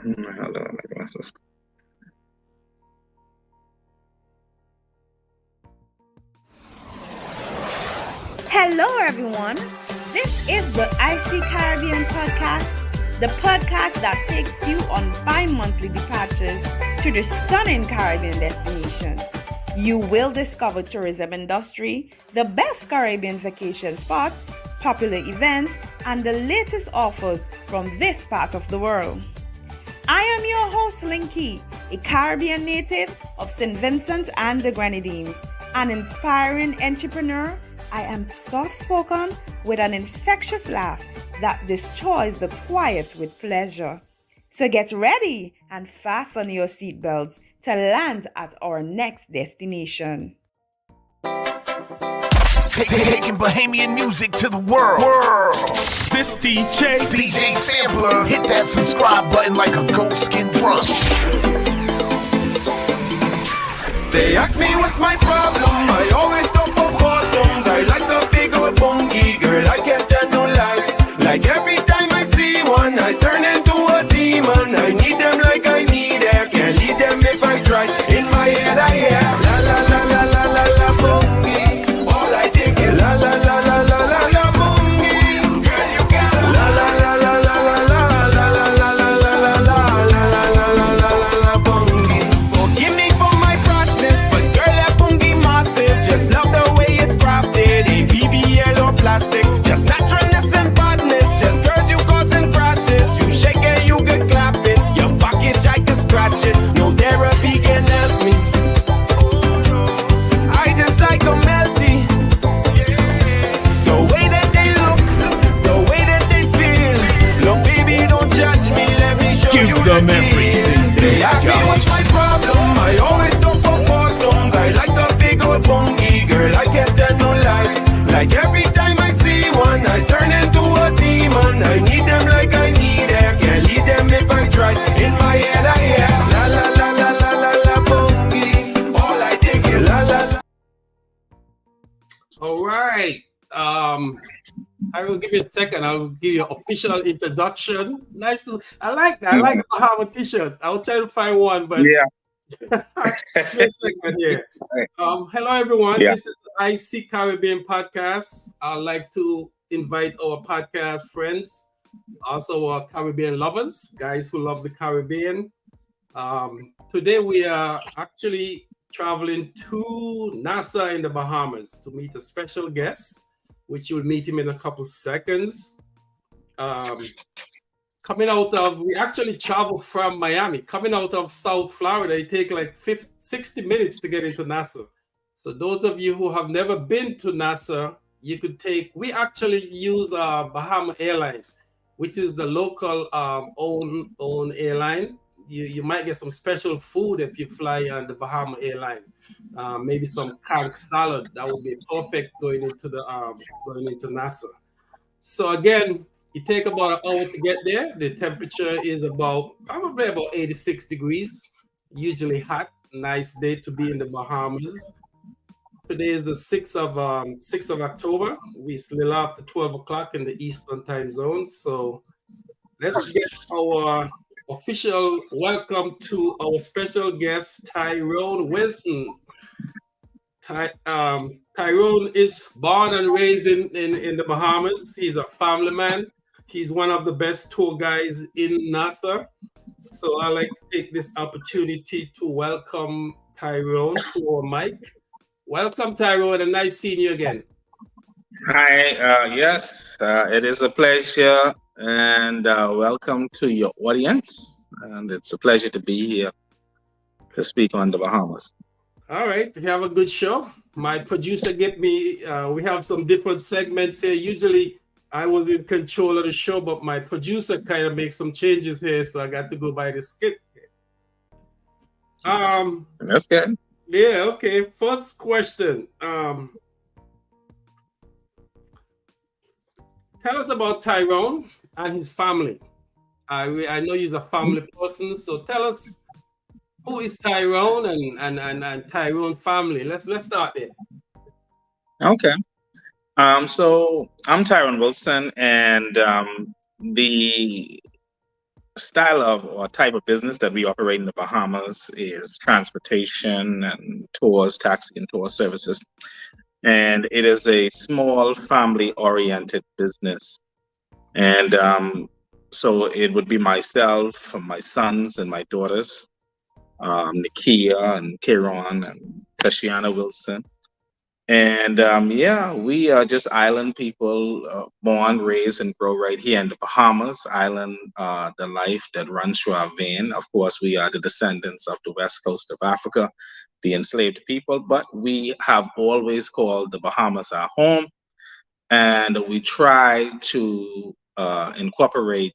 Hold on, what's this? Hello, everyone. This is the Icen Caribbean podcast, the podcast that takes you on bi-monthly departures to the stunning Caribbean destinations. You will discover tourism industry, the best Caribbean vacation spots, popular events, and the latest offers from this part of the world. I am your host, Linky, a Caribbean native of St. Vincent and the Grenadines, an inspiring entrepreneur. I am soft-spoken with an infectious laugh that destroys the quiet with pleasure. So get ready and fasten your seatbelts to land at our next destination. Taking Bahamian music to the world. This DJ Sampler, hit that subscribe button like a goat-skin drum. They ask me what's my problem, I always talk for bottoms. I like a big old bongy girl, I can't tell no lies. Like every time I see one, I turn into a demon. I need them like I need air, can't leave them if I try. In my head I hear la la la la la la la bongy. All I think is la la la la la la la bongy. Girl you got la la la la la la la la la la la la la la la la la la la bongy. Forgive me for my freshness, but girl that bongy massive. Just love the way it's crafted, ain't BBL or plastic. Just naturalness and badness, just girls you causing crashes. You shake it, you can clap it. Your pocket I can scratch it. No therapy can help me. I just like a melty. The way that they look, the way that they feel. Look, baby, don't judge me. Let me show Give you them the everything deal. they They ask me got. what's my problem. I always talk for bottoms. I like the big old bongy girl. I can't tell no lies. Like every time I see one, I turn into a demon. I need them like I need air. Can't leave them if I try. In my head I hear la la la la la la la bongy. All I think is la la la. All right. I will give you a second. I'll give you an official introduction. Nice to. I like that. I like the Bahama t-shirt. I'll try to find one, but Yeah. give me a second here. Hello everyone. Yeah. This is the IC Caribbean podcast. I'd like to invite our podcast friends, also our Caribbean lovers, guys who love the Caribbean. Today we are actually traveling to Nassau in the Bahamas to meet a special guest, which you'll meet him in a couple seconds. Coming out of, we actually travel from Miami. Coming out of South Florida, it takes like 60 minutes to get into Nassau. So those of you who have never been to Nassau, you could take, we actually use Bahama Airlines, which is the local own airline. You might get some special food if you fly on the Bahama airline. Maybe some carrot salad that would be perfect going into Nassau. So again, it take about an hour to get there. The temperature is probably about 86 degrees. Usually hot. Nice day to be in the Bahamas. Today is the 6th of October. We still after 12 o'clock in the Eastern time zone. So let's get our official welcome to our special guest, Tyrone Wilson. Tyrone is born and raised in the Bahamas. He's a family man. He's one of the best tour guides in Nassau. So I like to take this opportunity to welcome Tyrone to our mic. Welcome, Tyrone, and nice seeing you again. Hi. Yes, it is a pleasure, and welcome to your audience. And it's a pleasure to be here to speak on the Bahamas. All right, we have a good show. My producer gave me, we have some different segments here. Usually I was in control of the show, but my producer kind of makes some changes here, so I got to go by the skit. That's good. Yeah, okay. First question. Tell us about Tyrone and his family. I know he's a family person, so tell us who is Tyrone and Tyrone family. Let's start there. Okay. So I'm Tyrone Wilson, and the style of or type of business that we operate in the Bahamas is transportation and tours, taxi and tour services. And it is a small family oriented business. And so it would be myself, my sons, and my daughters, Nikia and Tyrone and Tashiana Wilson. And yeah, we are just island people, born, raised, and grow right here in the Bahamas. Island, the life that runs through our vein. Of course, we are the descendants of the west coast of Africa, the enslaved people, but we have always called the Bahamas our home. And we try to incorporate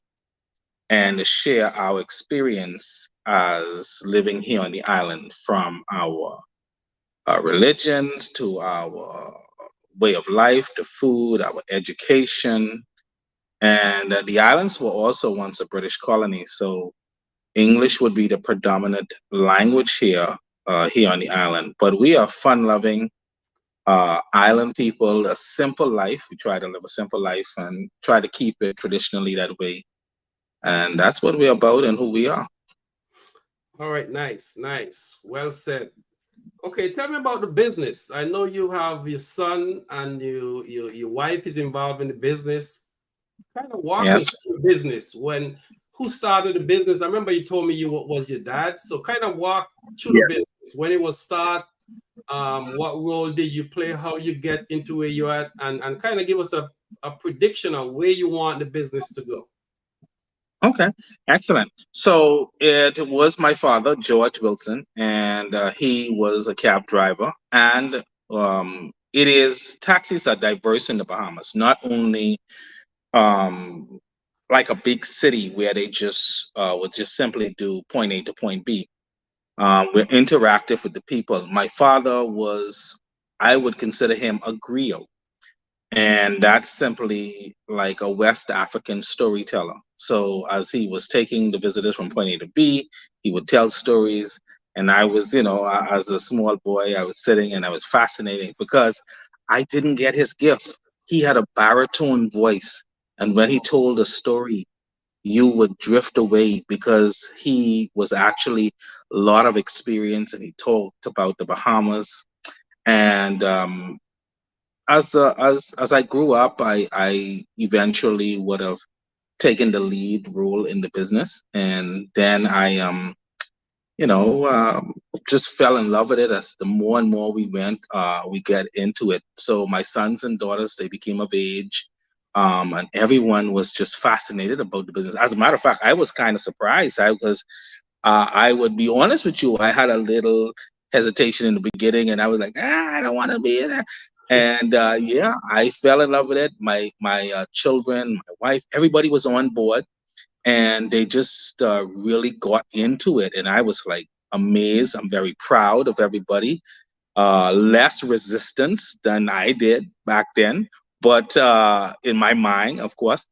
and share our experience as living here on the island, from our religions to our way of life, the food, our education. And the islands were also once a British colony, so English would be the predominant language here, here on the island. But we are fun-loving island people, a simple life. We try to live a simple life and try to keep it traditionally that way. And that's what we're about and who we are. All right, nice, nice. Well said. Okay, tell me about the business. I know you have your son and your wife is involved in the business. Kind of walk me Yes. through the business. Who started the business? I remember you told me you was your dad. So kind of walk through the Yes. business. When it was start, what role did you play? How you get into where you're at, and kind of give us a prediction of where you want the business to go. Okay, excellent. So it was my father, George Wilson, and he was a cab driver. And it is taxis are diverse in the Bahamas, not only um, like a big city where they just would just simply do point A to point B. We're interactive with the people. My father was, I would consider him a griot, and that's simply like a West African storyteller. So as he was taking the visitors from point A to B, he would tell stories. And I was, as a small boy, I was sitting and I was fascinated because I didn't get his gift. He had a baritone voice. And when he told a story, you would drift away because he was actually a lot of experience, and he talked about the Bahamas. And as I grew up, I eventually would have taken the lead role in the business, and then I you know just fell in love with it. As the more and more we get into it. So my sons and daughters, they became of age, and everyone was just fascinated about the business. As a matter of fact, I was kind of surprised. I would be honest with you, I had a little hesitation in the beginning, and I was like, I don't want to be in it. And yeah, I fell in love with it. My children, my wife, everybody was on board, and they just really got into it. And I was like amazed. I'm very proud of everybody. Less resistance than I did back then, but in my mind, of course.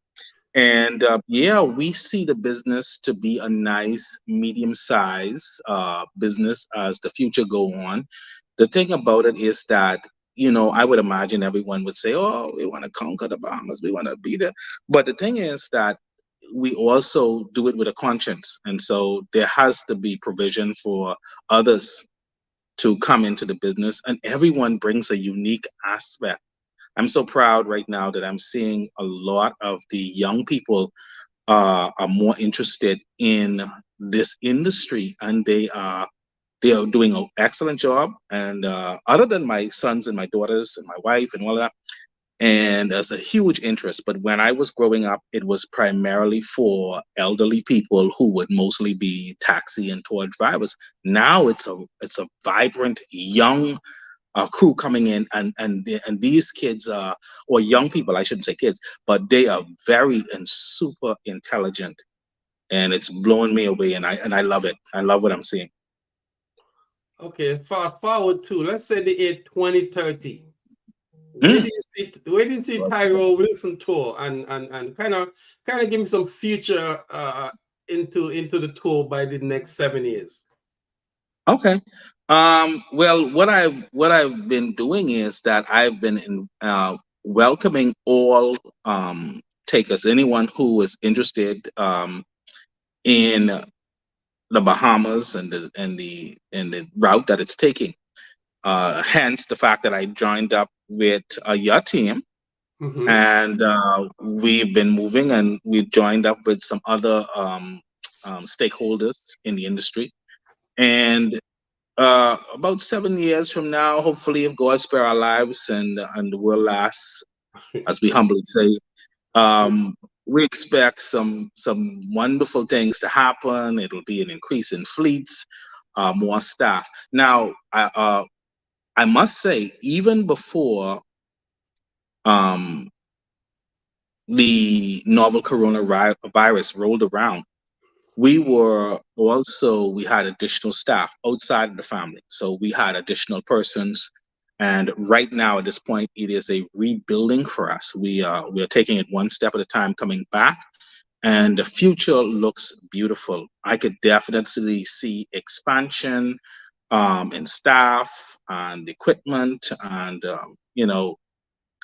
And yeah, we see the business to be a nice medium size business as the future go on. The thing about it is that, I would imagine everyone would say, oh, we want to conquer the Bahamas, we want to be there. But the thing is that we also do it with a conscience. And so there has to be provision for others to come into the business, and everyone brings a unique aspect. I'm so proud right now that I'm seeing a lot of the young people are more interested in this industry, and they are doing an excellent job. And other than my sons and my daughters and my wife and all that, and there's a huge interest. But when I was growing up, it was primarily for elderly people who would mostly be taxi and tour drivers. Now it's a vibrant young crew coming in, and these kids or young people, I shouldn't say kids, but they are very and super intelligent, and it's blowing me away, and I love it. I love what I'm seeing. Okay, fast forward to, let's say, the year 2030. Where Mm. do you see Tyrone Wilson tour, and kind of give me some future into the tour by the next 7 years? Okay. Well, what I've been doing is that I've been welcoming all takers, anyone who is interested. in the Bahamas and the route that it's taking. Hence the fact that I joined up with your team, Mm-hmm. and we've been moving, and we joined up with some other stakeholders in the industry. And about 7 years from now, hopefully, if God spare our lives and the world lasts, as we humbly say, um, we expect some wonderful things to happen. It'll be an increase in fleets, more staff. Now, I must say, even before um, the novel coronavirus rolled around, we had additional staff outside of the family. So we had additional persons. And right now, at this point, it is a rebuilding for us. We are taking it one step at a time, coming back, and the future looks beautiful. I could definitely see expansion in staff and equipment, and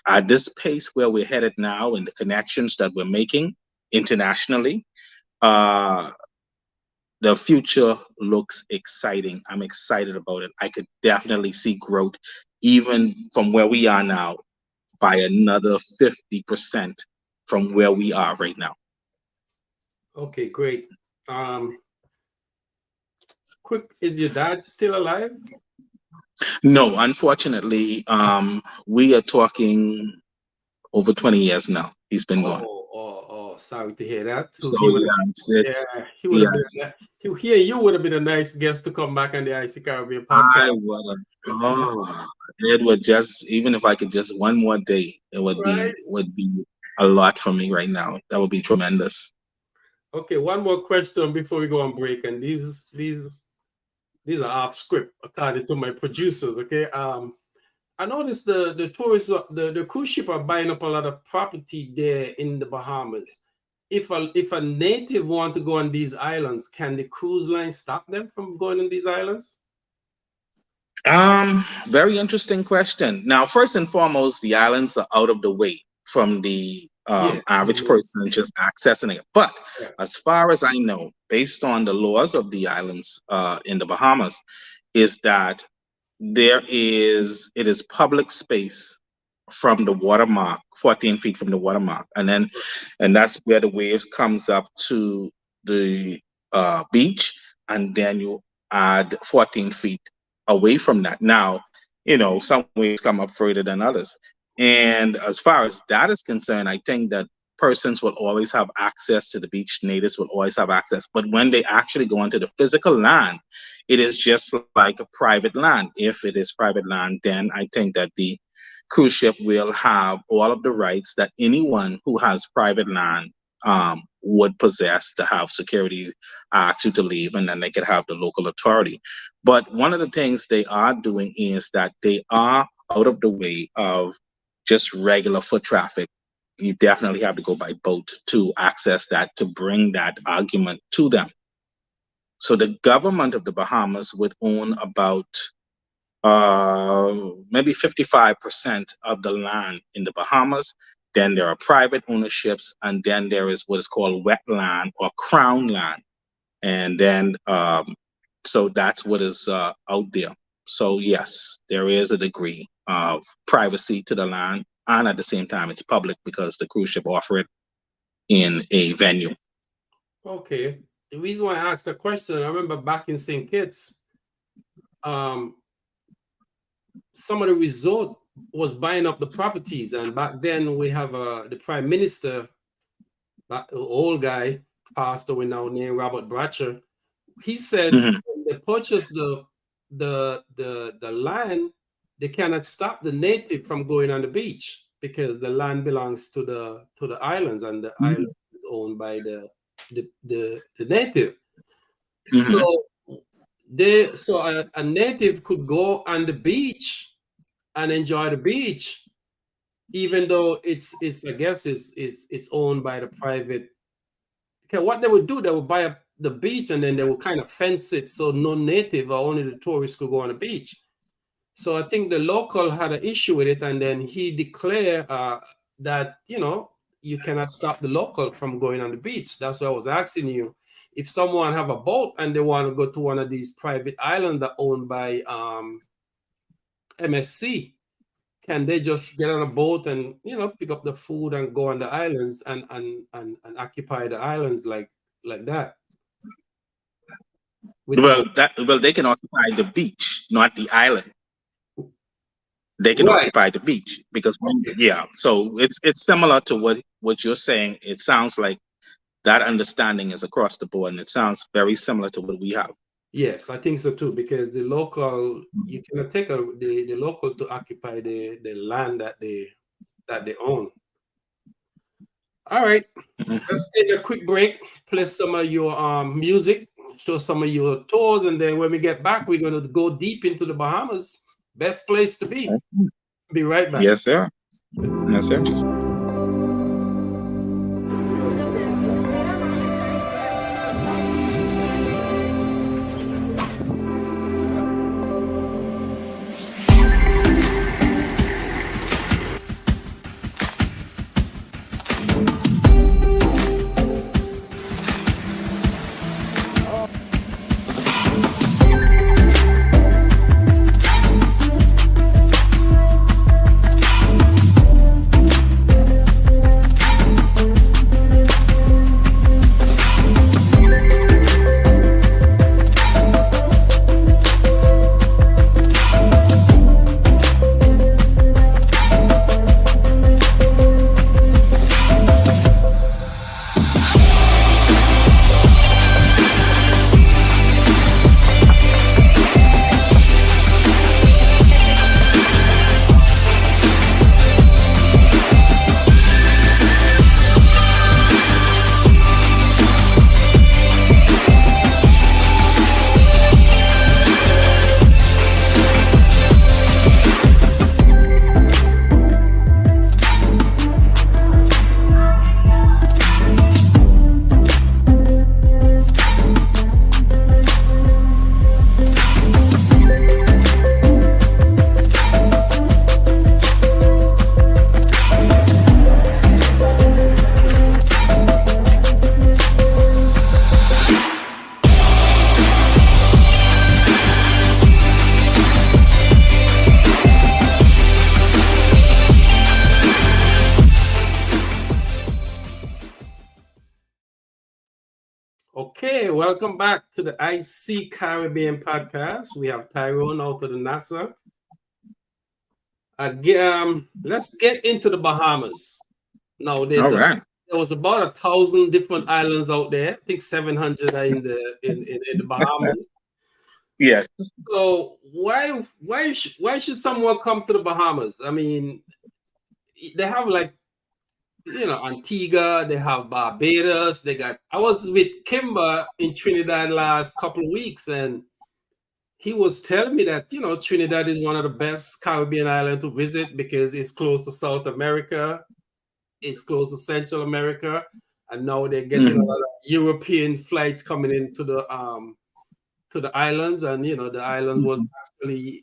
at this pace where we're headed now, and the connections that we're making internationally. Uh, the future looks exciting. I'm excited about it. I could definitely see growth even from where we are now by another 50% from where we are right now. Okay, great. Quick, is your dad still alive? No, unfortunately, we are talking over 20 years now. He's been gone. Oh, sorry to hear that. So He would yeah, he would have yes, been you would have been a nice guest to come back on the IC Caribbean I podcast. would. It would just, even if I could just one more day, it Right. would be a lot for me right now. That would be tremendous. Okay, one more question before we go on break, and these are off script according to my producers. Okay. I noticed the tourists, the cruise ship are buying up a lot of property there in the Bahamas. If a native want to go on these islands, can the cruise line stop them from going on these islands? Very interesting question. Now, first and foremost, the islands are out of the way from the Yeah. average person just accessing it. But Yeah. as far as I know, based on the laws of the islands in the Bahamas, is that it is public space from the watermark, 14 feet from the watermark, and that's where the waves comes up to the beach, and then you add 14 feet away from that. Now, some waves come up further than others, and as far as that is concerned, I think that persons will always have access to the beach. Natives will always have access, but when they actually go onto the physical land, it is just like a private land. If it is private land, then I think that the cruise ship will have all of the rights that anyone who has private land would possess, to have security, ask you to leave, and then they could have the local authority. But one of the things they are doing is that they are out of the way of just regular foot traffic. You definitely have to go by boat to access that, to bring that argument to them. So the government of the Bahamas would own about maybe 55% of the land in the Bahamas. Then there are private ownerships, and then there is what is called wetland or crown land. And then, so that's what is out there. So yes, there is a degree of privacy to the land, and at the same time, it's public because the cruise ship offer it in a venue. Okay. The reason why I asked the question, I remember back in St. Kitts, some of the resort was buying up the properties, and back then we have the prime minister, that old guy, passed away now, named Robert Bratcher. He said when they purchased the land, they cannot stop the native from going on the beach because the land belongs to the islands, and the island is owned by the native. So a native could go on the beach and enjoy the beach, even though it's I guess it's owned by the private. Okay, what they would do, they would buy up the beach, and then they would kind of fence it so no native or only the tourists could go on the beach. So I think the local had an issue with it, and then he declared that you cannot stop the local from going on the beach. That's why I was asking you if someone have a boat and they want to go to one of these private islands that owned by MSC, can they just get on a boat and pick up the food and go on the islands and occupy the islands like that? Well, they can occupy the beach, not the island. They can Right. occupy the beach because so it's similar to what you're saying. It sounds like that understanding is across the board, and it sounds very similar to what we have. Yes, I think so too, because the local, you cannot take the local to occupy the land that they own. All right, let's take a quick break, play some of your music, show some of your tours, and then when we get back, we're going to go deep into the Bahamas. Best place to be. Be right back. Yes, sir. Yes, sir. Okay, welcome back to the IC Caribbean podcast. We have Tyrone out of the Nassau. Let's get into the Bahamas. Now, there was about 1,000 different islands out there. I think 700 are in the Bahamas. Yes. So why should someone come to the Bahamas? I mean, they have like Antigua, they have Barbados, I was with Kimber in Trinidad last couple of weeks, and he was telling me that Trinidad is one of the best Caribbean islands to visit because it's close to South America, it's close to Central America, and now they're getting a lot of European flights coming into the islands, and the island was actually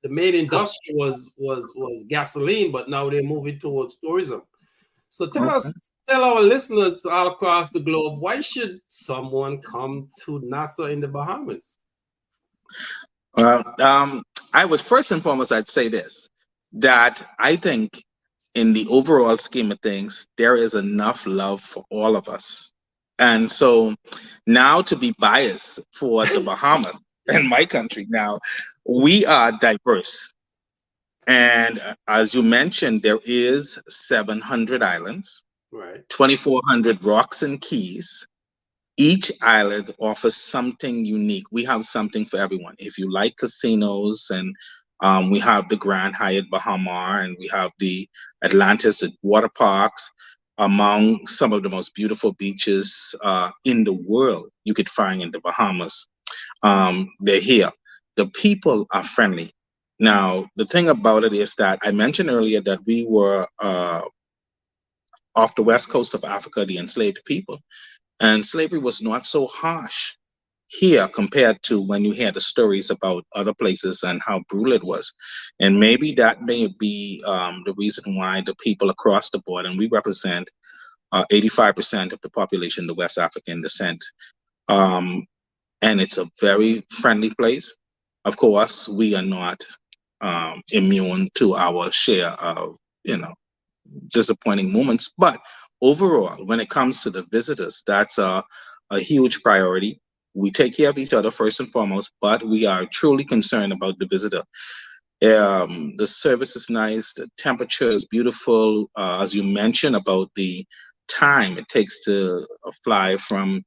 the main industry was gasoline, but now they're moving towards tourism. So tell our listeners all across the globe, why should someone come to Nassau in the Bahamas? I would first and foremost, I'd say this, that I think in the overall scheme of things, there is enough love for all of us. And so now to be biased for the Bahamas and my country now, we are diverse. And as you mentioned, there is 700 islands, right? 2,400 rocks and keys. Each island offers something unique. We have something for everyone. If you like casinos, and we have the Grand Hyatt Bahama, and we have the Atlantis water parks, among some of the most beautiful beaches in the world you could find in the Bahamas. They're here. The people are friendly. Now, the thing about it is that I mentioned earlier that we were off the west coast of Africa, the enslaved people. And slavery was not so harsh here compared to when you hear the stories about other places and how brutal it was. And maybe that may be the reason why the people across the board, and we represent 85% of the population, the West African descent, Um, and it's a very friendly place. Of course, we are not immune to our share of, you know, disappointing moments. But overall, when it comes to the visitors, that's a huge priority. We take care of each other first and foremost, but we are truly concerned about the visitor. The service is nice, the temperature is beautiful. As you mentioned about the time it takes to fly from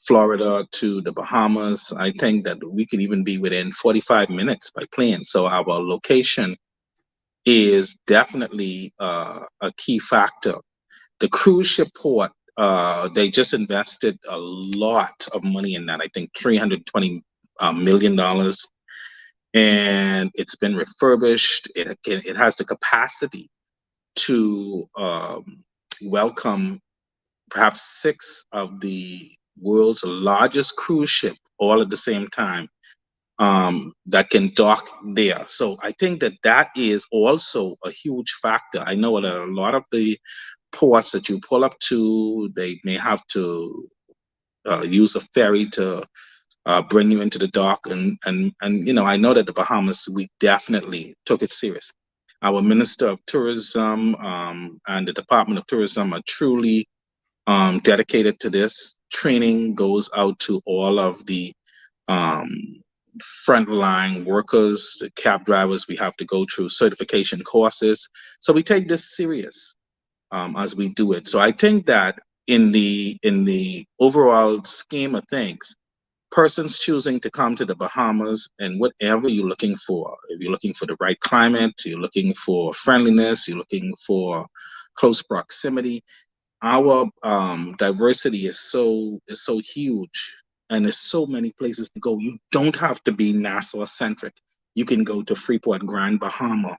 Florida to the Bahamas, I think that we could even be within 45 minutes by plane. So our location is definitely a key factor. The cruise ship port, they just invested a lot of money in that. I think $320 million, and it's been refurbished. It has the capacity to welcome perhaps six of the world's largest cruise ship all at the same time, that can dock there. So I think that that is also a huge factor. I know that a lot of the ports that you pull up to, they may have to use a ferry to bring you into the dock, and you know, I know that the Bahamas, we definitely took it serious. Our Minister of Tourism and the Department of Tourism are truly dedicated to this. Training goes out to all of the um, frontline workers, the cab drivers. We have to go through certification courses. So we take this serious as we do it. So I think that in the overall scheme of things, persons choosing to come to the Bahamas and whatever you're looking for, if you're looking for the right climate, you're looking for friendliness, you're looking for close proximity, our diversity is so huge, and there's so many places to go. You don't have to be Nassau centric. You can go to Freeport, Grand Bahama,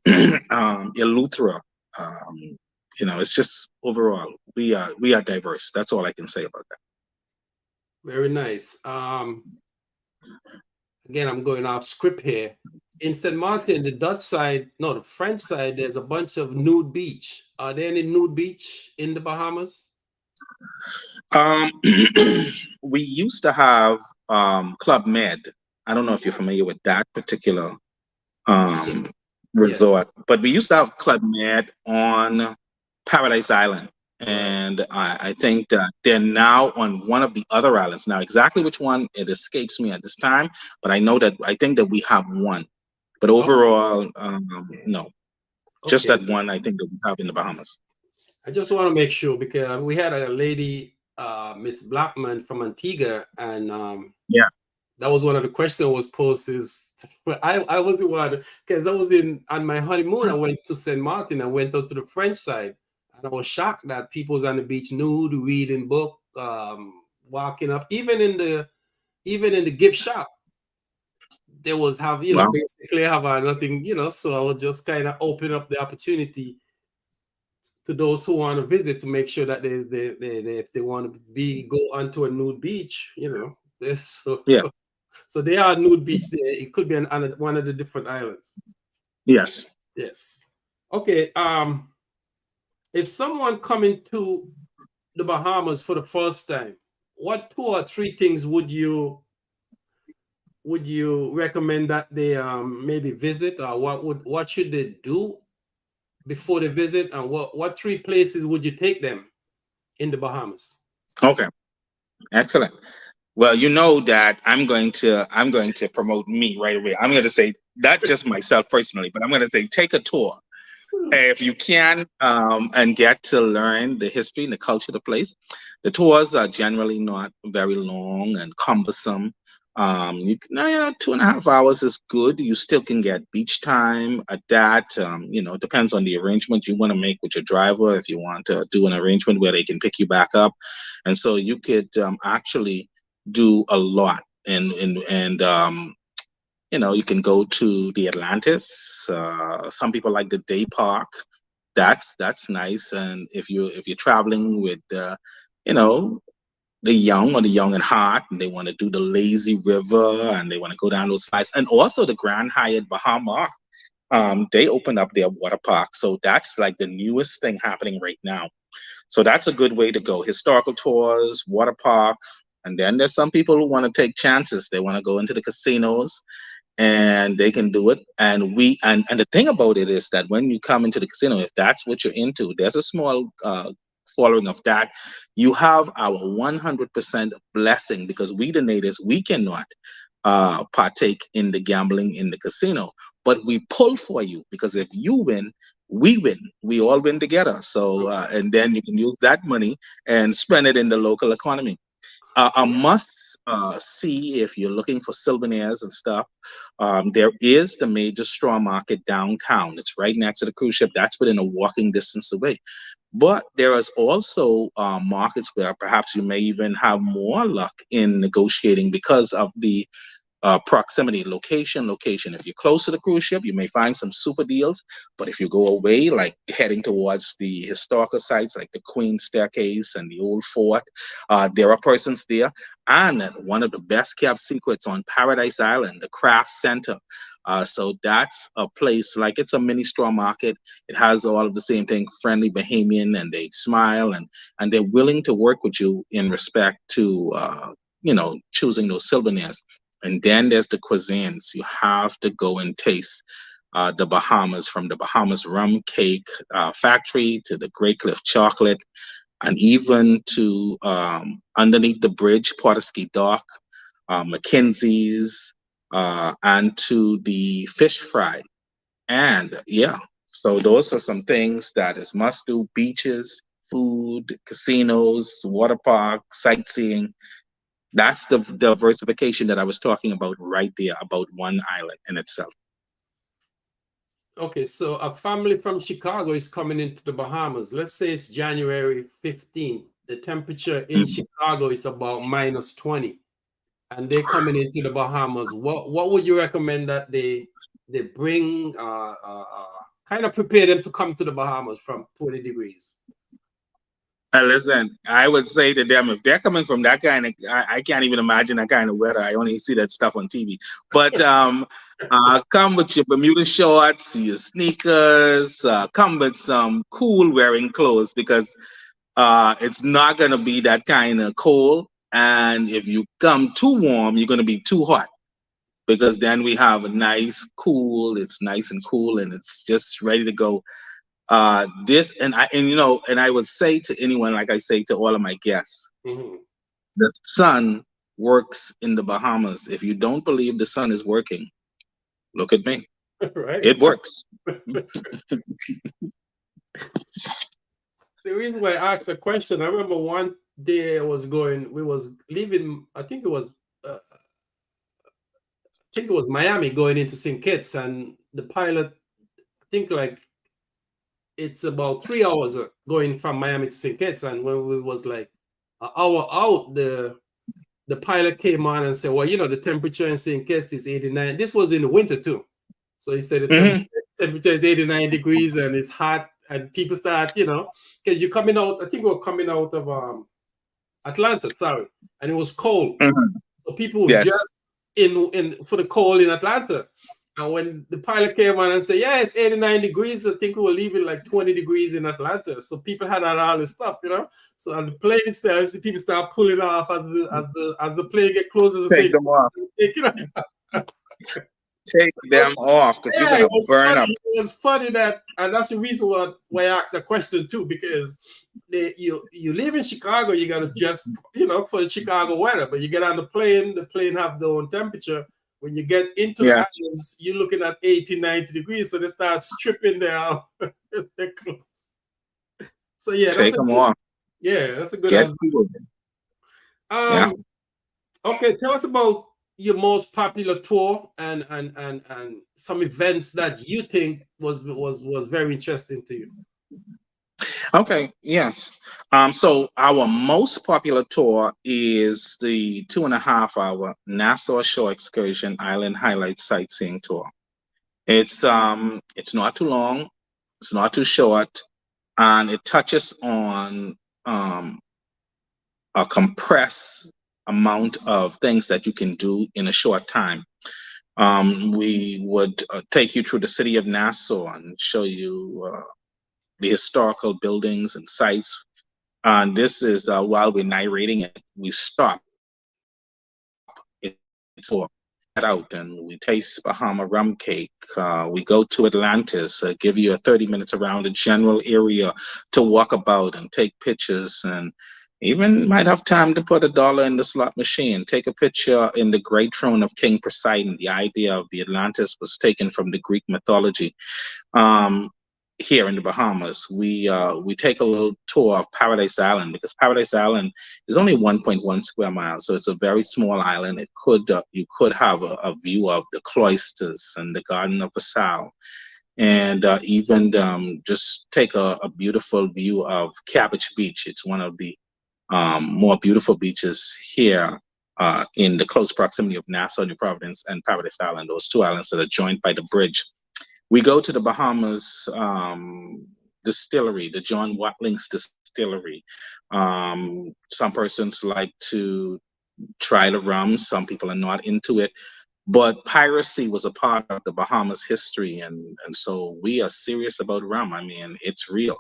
Eleuthera. Um, you know, it's just overall we are diverse. That's all I can say about that. Very nice. Again, I'm going off script here. In St. Martin, the Dutch side, no, the French side, there's a bunch of nude beach. Are there any nude beach in the Bahamas? Um, we used to have Club Med. I don't know if you're familiar with that particular um, Yes. resort, but we used to have Club Med on Paradise Island. Right. And I think that they're now on one of the other islands. Now, exactly which one, it escapes me at this time, but I think that we have one. But Oh, overall, no, just okay. that one I think that we have in the Bahamas. I just want to make sure because we had a lady, Miss Blackman from Antigua, and Yeah. that was one of the questions was posed. Is but I was the one because I was in on my honeymoon. I went to St. Martin. I went out to the French side, and I was shocked that people was on the beach nude, reading book, walking up, even in the gift shop. There was have Well, basically have nothing, so I would just kind of open up the opportunity to those who want to visit to make sure that if they want to go onto a nude beach, there's yeah. so they are nude beach there. It could be on one of the different islands. Yes. Yes. Okay. If someone coming to the Bahamas for the first time, what 2 or 3 things would you recommend that they maybe visit, or what should they do before they visit, and what 3 places would you take them in the Bahamas? Okay. Excellent. Well, you know that I'm going to promote me right away. I'm going to say not just myself personally, but I'm going to say take a tour if you can, and get to learn the history and the culture of the place. The tours are generally not very long and cumbersome. You know, 2.5 hours is good. You still can get beach time at that. You know, it depends on the arrangement you want to make with your driver. If you want to do an arrangement where they can pick you back up, and so you could actually do a lot. And you know, you can go to the Atlantis. Some people like the day park. That's nice. And if you're traveling with you know, the young or the young and hot, and they want to do the lazy river and they want to go down those slides, and also the Grand Hyatt Bahama, they opened up their water park. So that's like the newest thing happening right now. So that's a good way to go. Historical tours, water parks, And then there's some people who want to take chances. They want to go into the casinos, and they can do it. And the thing about it is that when you come into the casino, if that's what you're into, there's a small following of that. You have our 100% blessing, because we the natives, we cannot partake in the gambling in the casino, but we pull for you, because if you win, we win. We all win together. So and then you can use that money and spend it in the local economy. A must see if you're looking for souvenirs and stuff. There is the major straw market downtown. It's right next to the cruise ship. That's within a walking distance away. But there is also markets where perhaps you may even have more luck in negotiating because of the proximity, location. If you're close to the cruise ship, you may find some super deals. But if you go away, like heading towards the historical sites like the Queen's Staircase and the Old Fort, there are persons there. And one of the best kept secrets on Paradise Island, the Craft Center. So that's a place, like, it's a mini straw market. It has all of the same thing, friendly Bahamian, and they smile, and they're willing to work with you in respect to choosing those souvenirs. And then there's the cuisines. You have to go and taste the Bahamas, from the Bahamas rum cake factory to the Great Cliff chocolate, and even to underneath the bridge, Portasky Dock, Mackenzie's, and to the fish fry. And yeah, so those are some things that is must do: beaches, food, casinos, water park, sightseeing. That's the diversification that I was talking about right there, about one island in itself. Okay, so a family from Chicago is coming into the Bahamas. Let's say it's January 15th. The temperature in Chicago is about -20, and they're coming into the Bahamas. What would you recommend that they bring? Kind of prepare them to come to the Bahamas from 20 degrees. Listen, I would say to them, if they're coming from that kind of, I can't even imagine that kind of weather. I only see that stuff on TV. But come with your Bermuda shorts, your sneakers, come with some cool wearing clothes, because it's not going to be that kind of cold. And if you come too warm, you're going to be too hot, because then we have a nice cool, it's nice and cool, and it's just ready to go. This and I would say to anyone, like I say to all of my guests, the sun works in the Bahamas. If you don't believe the sun is working, look at me. Right. It works. The reason why I asked the question, I remember one day we was leaving, I think it was Miami, going into St. Kitts, and the pilot, I think, like, it's about 3 hours going from Miami to St. Kitts, and when we was like an hour out, the pilot came on and said, well, the temperature in St. Kitts is 89. This was in the winter too. So he said the temperature is 89 degrees and it's hot, and people start, because you're coming out, I think we were coming out of Atlanta, sorry, and it was cold. So people were just in for the cold in Atlanta. And when the pilot came on and said, yeah, it's 89 degrees, I think we were leaving like 20 degrees in Atlanta. So people had all this stuff, So on the plane itself, the people start pulling off as the plane get closer to Take them off. Take them off, because you're going to burn up. It was funny that, and that's the reason why I asked the question too, because you live in Chicago, you got to just, for the Chicago weather, but you get on the plane have their own temperature. When you get into the islands, you're looking at 80, 90 degrees, so they start stripping their clothes. So yeah, take them off. Yeah, that's a good idea. Okay, tell us about your most popular tour and some events that you think was very interesting to you. Okay, yes. So our most popular tour is the 2.5-hour Nassau Shore Excursion Island Highlight Sightseeing Tour. It's not too long, it's not too short, and it touches on a compressed amount of things that you can do in a short time. We would take you through the city of Nassau and show you the historical buildings and sites. And this is while we're narrating it, we stop tour. Head out and we taste Bahama rum cake. We go to Atlantis, give you a 30 minutes around the general area to walk about and take pictures, and even might have time to put $1 in the slot machine. Take a picture in the great throne of King Poseidon. The idea of the Atlantis was taken from the Greek mythology. Here in the Bahamas, we take a little tour of Paradise Island, because Paradise Island is only 1.1 square miles, so it's a very small island. It could you could have a view of the cloisters and the Garden of Nassau, and even just take a beautiful view of Cabbage Beach. It's one of the more beautiful beaches here in the close proximity of Nassau, New Providence, and Paradise Island. Those two islands that are joined by the bridge. We go to the Bahamas distillery, the John Watling's distillery. Some persons like to try the rum. Some people are not into it. But piracy was a part of the Bahamas history, and so we are serious about rum. I mean, it's real.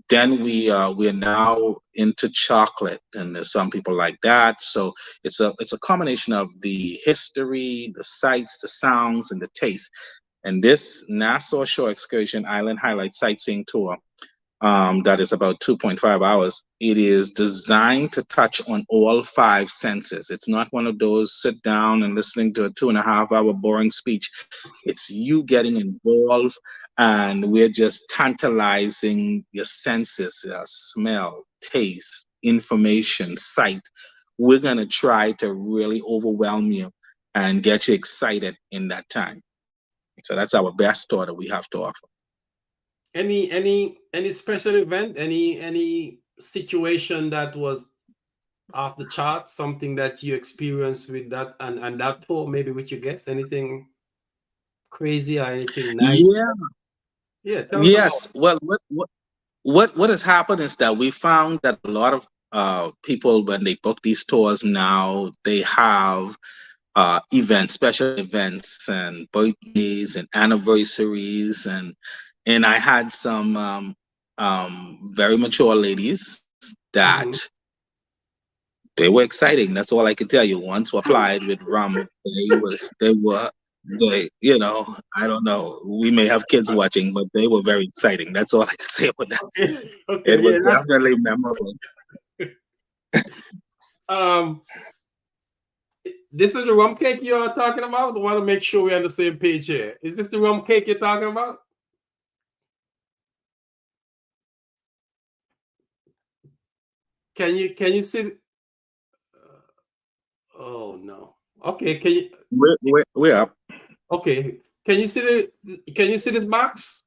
Then we are now into chocolate, and there's some people like that. So it's a combination of the history, the sights, the sounds, and the taste. And this Nassau Shore Excursion Island Highlight Sightseeing Tour, that is about 2.5 hours. It is designed to touch on all 5 senses. It's not one of those sit down and listening to a 2.5-hour boring speech. It's you getting involved, and we're just tantalizing your senses, smell, taste, information, sight. We're going to try to really overwhelm you and get you excited in that time. So that's our best tour that we have to offer. Any special event, any situation that was off the chart, something that you experienced with that and that tour, maybe with your guests, anything crazy or anything nice? Yeah. Tell us Yes. Well, what has happened is that we found that a lot of people, when they book these tours now, they have events, special events, and birthdays and anniversaries, and I had some very mature ladies that they were exciting. That's all I can tell you. Once we applied with rum, they you know, I don't know. We may have kids watching, but they were very exciting. That's all I can say about that. Okay, It was definitely memorable. This is the rum cake you're talking about? I want to make sure we're on the same page here. Is this the rum cake you're talking about? Can you see? Oh no. Okay. Can you? We're up. Okay. Can you see this box?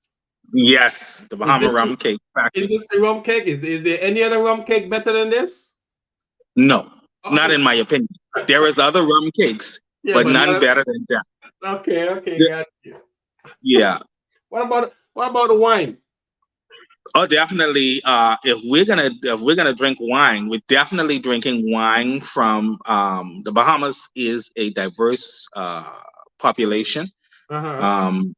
Yes, the Bahama rum cake package. Is this the rum cake? Is there any other rum cake better than this? No, not in my opinion. There is other rum cakes, but none better than that. Okay, got you. Yeah. What about the wine? Oh, definitely. If we're gonna drink wine, we're definitely drinking wine from the Bahamas. Is a diverse population, and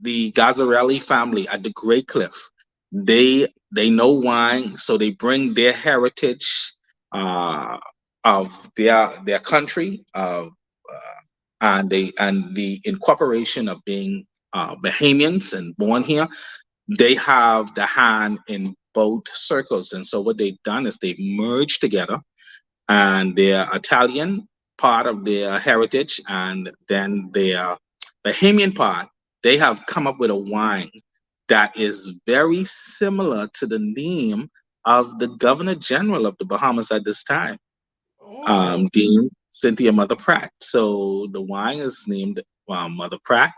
the Gazzarelli family at the Great Cliff, they know wine, so they bring their heritage of their country, and the incorporation of being Bahamians and born here. They have the hand in both circles, and so what they've done is they've merged together, and their Italian part of their heritage and then their Bahamian part, they have come up with a wine that is very similar to the name of the Governor General of the Bahamas at this time, Dean Cynthia Mother Pratt. So the wine is named Mother Pratt.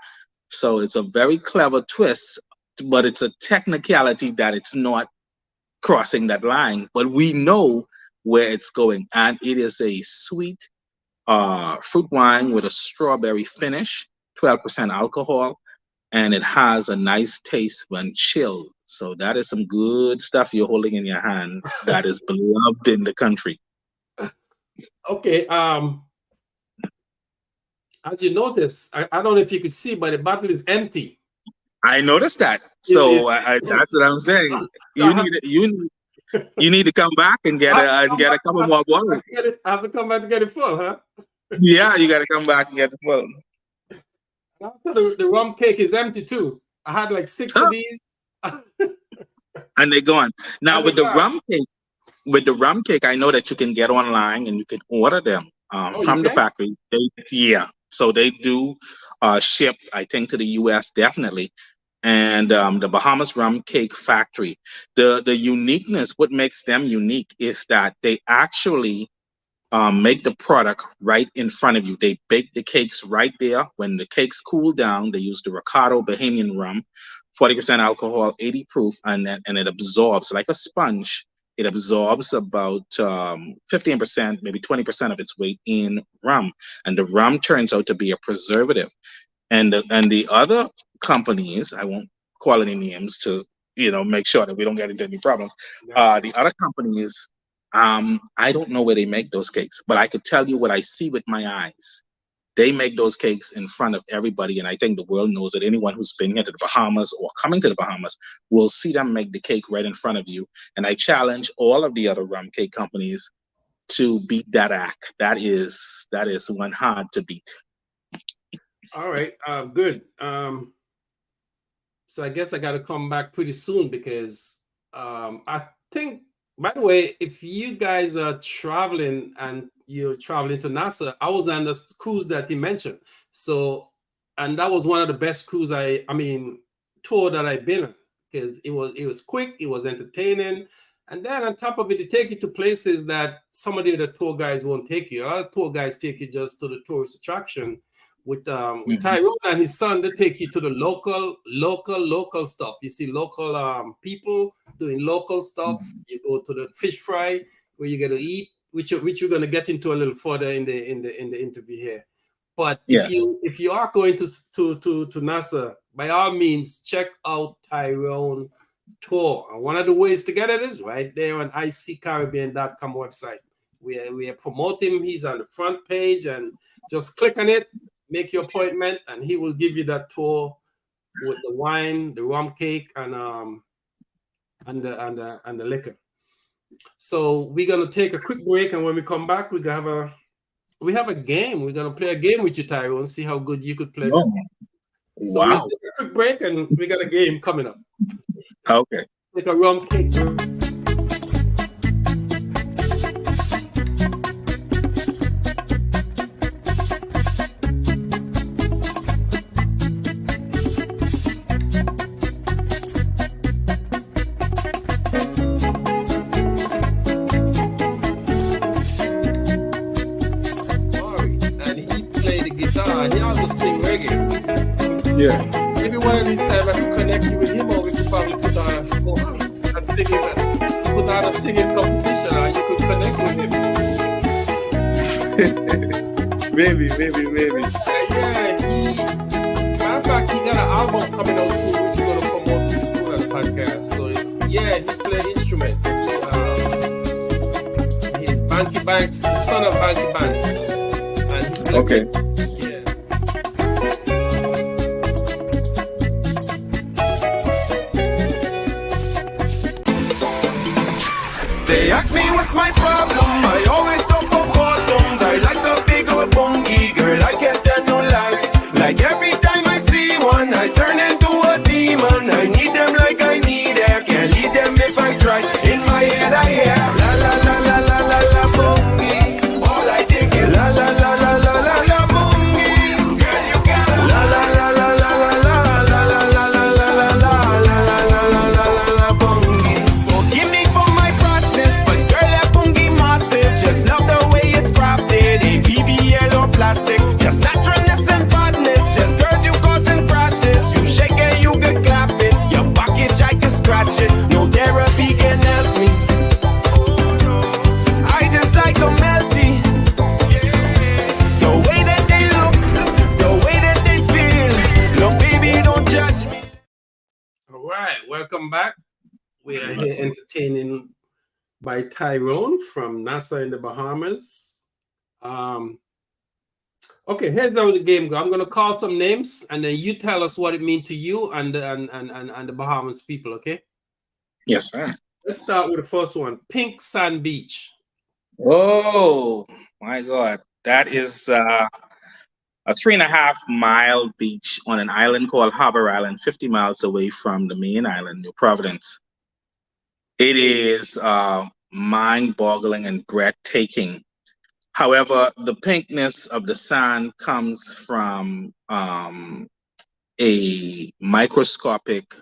So it's a very clever twist, but it's a technicality that it's not crossing that line, but we know where it's going. And it is a sweet fruit wine with a strawberry finish, 12% alcohol, and it has a nice taste when chilled. So that is some good stuff you're holding in your hand that is beloved in the country. Okay. As you notice, I don't know if you could see, but the bottle is empty. I noticed that. So that's what I'm saying. You You need to come back and get a couple more bottles. I have to come back to get it full, huh? Yeah, you got to come back and get it full. The rum cake is empty too. I had like 6 of these. And they're gone. Now with the rum cake, I know that you can get online and you can order them from the factory. So they do ship, I think, to the US definitely. And the Bahamas Rum Cake Factory. The uniqueness, what makes them unique is that they actually make the product right in front of you. They bake the cakes right there. When the cakes cool down, they use the Ricardo Bahamian rum, 40% alcohol, 80 proof, and it absorbs like a sponge. It absorbs about 15%, maybe 20% of its weight in rum, and the rum turns out to be a preservative. And the other companies, I won't call any names to make sure that we don't get into any problems. The other companies, I don't know where they make those cakes, but I could tell you what I see with my eyes. They make those cakes in front of everybody, and I think the world knows that anyone who's been here to the Bahamas or coming to the Bahamas will see them make the cake right in front of you. And I challenge all of the other rum cake companies to beat that act. That is one hard to beat. All right, good. So I guess I got to come back pretty soon because I think, by the way, if you guys are traveling and you're traveling to Nassau, I was on the cruise that he mentioned. So, and that was one of the best cruise tour that I've been on because it was quick, it was entertaining. And then on top of it, they take you to places that some of the other tour guides won't take you. Other tour guides take you just to the tourist attraction. With Tyrone and his son, they take you to the local stuff. You see local people doing local stuff. You go to the fish fry where you get to eat, which we're going to get into a little further in the interview here. But if you are going to Nassau, by all means, check out Tyrone Tour. And one of the ways to get it is right there on iccaribbean.com website. We are promoting. He's on the front page, and just click on it. Make your appointment, and he will give you that tour with the wine, the rum cake, and the liquor. So we're gonna take a quick break, and when we come back, we have a game. We're gonna play a game with you, Tyrone, see how good you could play. Oh, so wow! We'll take a quick break, and we got a game coming up. Okay. Like a rum cake. Yeah. Maybe one of these times I could connect you with him, or we could probably put on a singing competition, or you could connect with him. maybe. Matter of fact, he got an album coming out soon, which you're gonna promote pretty soon on the podcast. So he played instrument. He's Banky Banks, the son of Banky Banks. And he okay. They ask me what's my problem, I always talk about bottoms. I like a big old bungie, girl, I can't tell no lies. Like every time I see one, I turn into a demon. I need them like I need air, can't leave them if I try. In my head I hear la la la la la la la bungie. All I think is la la la la la la la bungie. Girl, you got la la la la la la la la la la la la la la la la la la bungie. Forgive me for my freshness, but girl, that bungie massive. Just love the way it's crafted in BBL or plastic. Just naturalness and badness. Just girls you causing crashes. You shake it, you can clap it. Your package I can scratch it. No therapy can help me. I just like a melty. The way that they look, the way that they feel. Look, baby, don't judge me. All right, welcome back. We are here entertaining by Tyrone from Nassau in the Bahamas. Okay, here's how the game goes. I'm going to call some names, and then you tell us what it means to you and the Bahamas people. Okay? Yes, sir. Let's start with the first one. Pink Sand Beach. Oh my God, that is a 3.5 mile beach on an island called Harbor Island, 50 miles away from the main island, New Providence. It is mind-boggling and breathtaking. However, the pinkness of the sand comes from a microscopic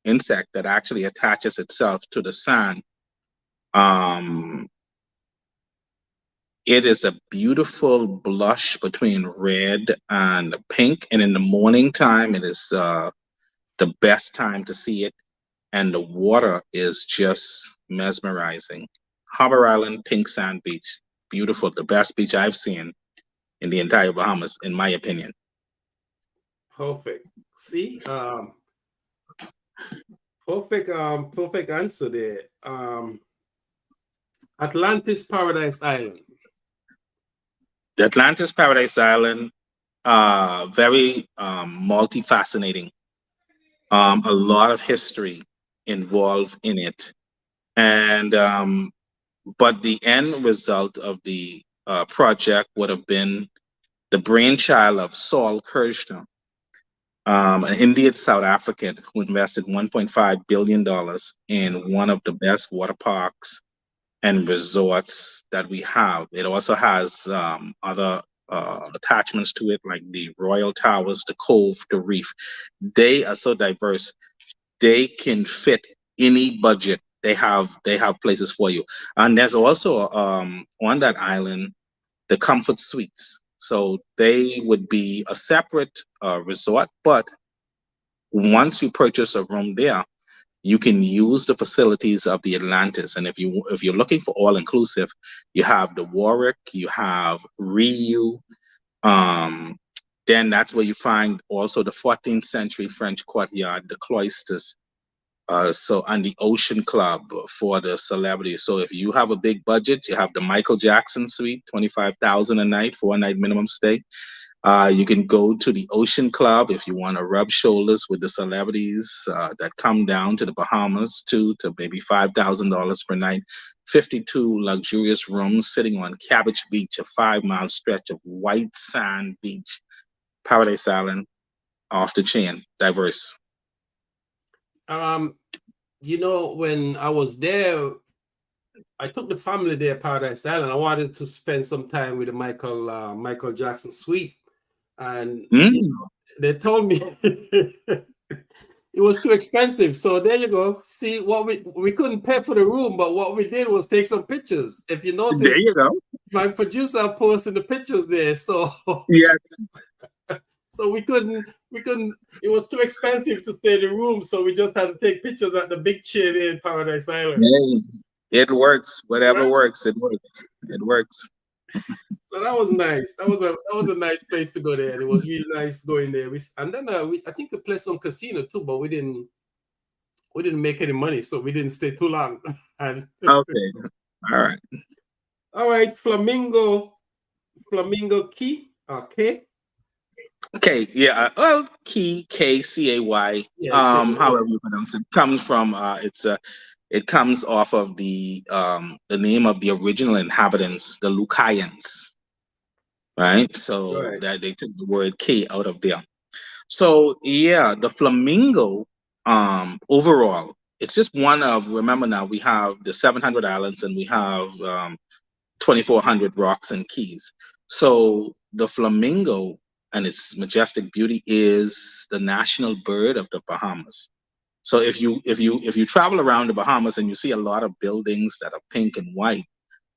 insect that actually attaches itself to the sand. Um, it is a beautiful blush between red and pink, and in the morning time, it is the best time to see it, and the water is just mesmerizing. Harbor Island, Pink Sand Beach, beautiful, the best beach I've seen in the entire Bahamas, in my opinion. Perfect. See, perfect answer there. Atlantis Paradise Island. The Atlantis Paradise Island, very multi-fascinating. A lot of history involved in it, and but the end result of the project would have been the brainchild of Saul Kirshner, an Indian South African who invested $1.5 billion in one of the best water parks and resorts that we have. It also has other attachments to it, like the Royal Towers, the Cove, the Reef. They are so diverse. They can fit any budget. They have places for you, and there's also on that island the comfort suites. So they would be a separate resort, but once you purchase a room there, you can use the facilities of the Atlantis. And if you're looking for all inclusive, you have the Warwick, you have Riu. Um, then that's where you find also the 14th century French courtyard, the cloisters. So and the Ocean Club for the celebrities. So if you have a big budget, you have the Michael Jackson suite, 25,000 a night, 4 night minimum stay. You can go to the Ocean Club if you want to rub shoulders with the celebrities that come down to the Bahamas to maybe $5,000 per night. 52 luxurious rooms sitting on Cabbage Beach, a 5 mile stretch of white sand beach, Paradise Island, off the chain, diverse. When I was there, I took the family there, Paradise Island. I wanted to spend some time with the Michael Jackson suite, and they told me it was too expensive. So there you go. See, what we couldn't pay for the room, but what we did was take some pictures. If you notice, There you go. my producer posted the pictures there. So Yes. so we couldn't. It was too expensive to stay in the room, so we just had to take pictures at the big chair there in Paradise Island. Hey, it works. Whatever Right? works, it works. It works. So that was nice. That was a nice place to go there. It was really nice going there. And then I think we played some casino too, but we didn't make any money, so we didn't stay too long. And Okay. all right, Flamingo Key. Okay. Okay. Yeah. Well, Key, KCAY. Yeah, However you pronounce it, comes from it comes off of the name of the original inhabitants, the Lucayans, right? So Right. that they took the word K out of there. So yeah, the flamingo, overall, it's just one of, remember now we have the 700 islands and we have 2,400 rocks and keys. So the flamingo and its majestic beauty is the national bird of the Bahamas. So if you travel around the Bahamas and you see a lot of buildings that are pink and white,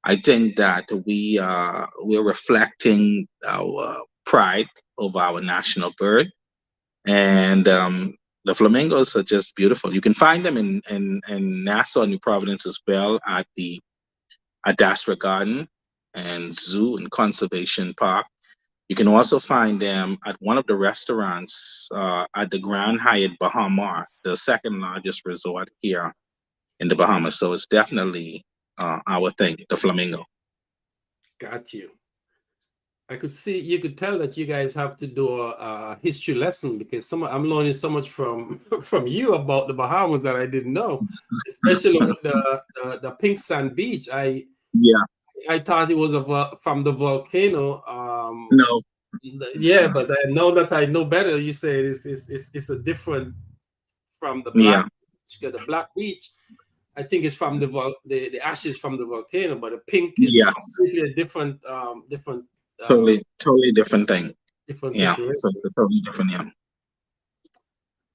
I think that we're reflecting our pride of our national bird, and the flamingos are just beautiful. You can find them in Nassau, New Providence as well, at the Adastra Garden and Zoo and Conservation Park. You can also find them at one of the restaurants at the Grand Hyatt Bahamar, the second largest resort here in the Bahamas. So it's definitely our thing, the flamingo. Got you. I could see, you could tell that you guys have to do a history lesson, because I'm learning so much from from you about the Bahamas that I didn't know, especially with the pink sand beach. Yeah. I thought it was from the volcano. No. Yeah, but now that I know better, you say it's a different from the Yeah. black beach. 'Cause the black beach, I think it's from the ashes from the volcano, but the pink is Yes. completely a different Totally different thing. different Yeah. situation. So it's totally different. Yeah.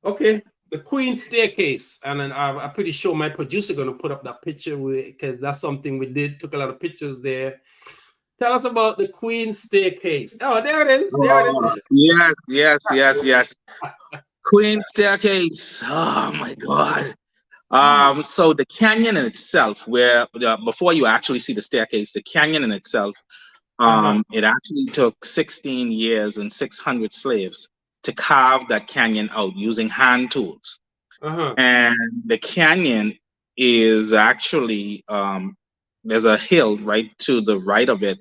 Okay, the Queen's Staircase, and then I'm pretty sure my producer gonna put up that picture because that's something we did. Took a lot of pictures there. Tell us about the Queen's Staircase. Oh, there it is. There it is. Yes. Queen Staircase. Oh my God. So the canyon in itself, where before you actually see the staircase, the canyon in itself, it actually took 16 years and 600 slaves to carve that canyon out using hand tools. And the canyon is actually there's a hill right to the right of it,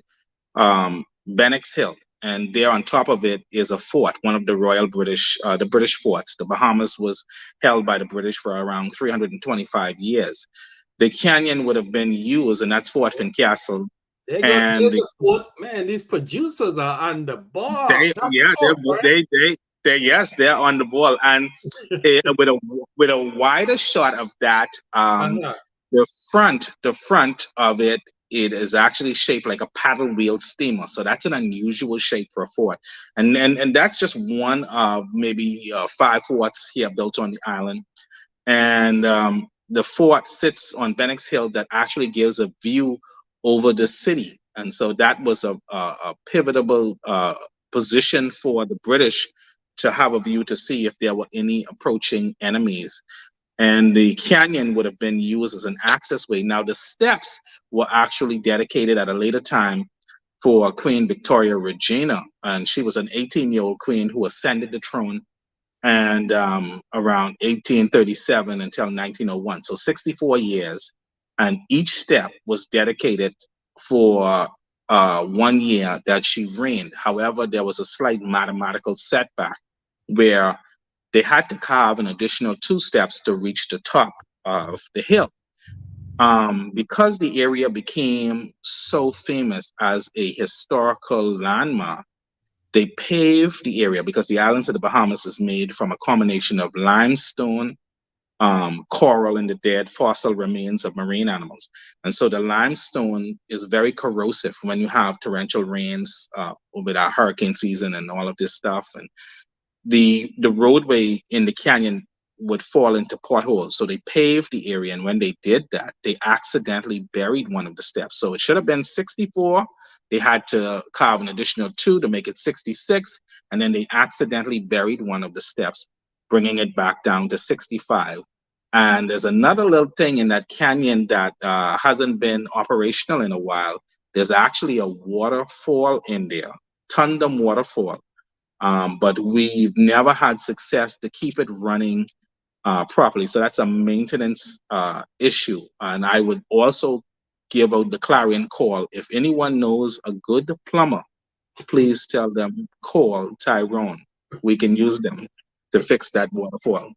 Bennett's Hill, and there on top of it is a fort, one of the Royal British, the British forts. The Bahamas was held by the British for around 325 years. The canyon would have been used, and that's Fort Fincastle. There go, And there's a fort. Man, these producers are on the ball. they, That's the yeah, fort, right? yes, they're on the ball, and with a wider shot of that, the front of it, it is actually shaped like a paddle wheel steamer. So that's an unusual shape for a fort, and that's just one of maybe 5 forts here built on the island. And the fort sits on Bennett's Hill that actually gives a view over the city, and so that was a pivotal position for the British to have a view to see if there were any approaching enemies. And the canyon would have been used as an access way. Now, the steps were actually dedicated at a later time for Queen Victoria Regina, and she was an 18-year-old queen who ascended the throne and around 1837 until 1901, so 64 years, and each step was dedicated for 1 year that she reigned. However, there was a slight mathematical setback where they had to carve an additional 2 steps to reach the top of the hill. Because the area became so famous as a historical landmark, they paved the area, because the islands of the Bahamas is made from a combination of limestone, coral, and the dead fossil remains of marine animals. And so the limestone is very corrosive when you have torrential rains with our hurricane season and all of this stuff. And the roadway in the canyon would fall into potholes. So they paved the area, and when they did that, they accidentally buried one of the steps. So it should have been 64. They had to carve an additional 2 to make it 66, and then they accidentally buried one of the steps, bringing it back down to 65. And there's another little thing in that canyon that hasn't been operational in a while. There's actually a waterfall in there, Tundum Waterfall. But we've never had success to keep it running properly. So that's a maintenance issue. And I would also give out the clarion call. If anyone knows a good plumber, please tell them, call Tyrone. We can use them to fix that waterfall.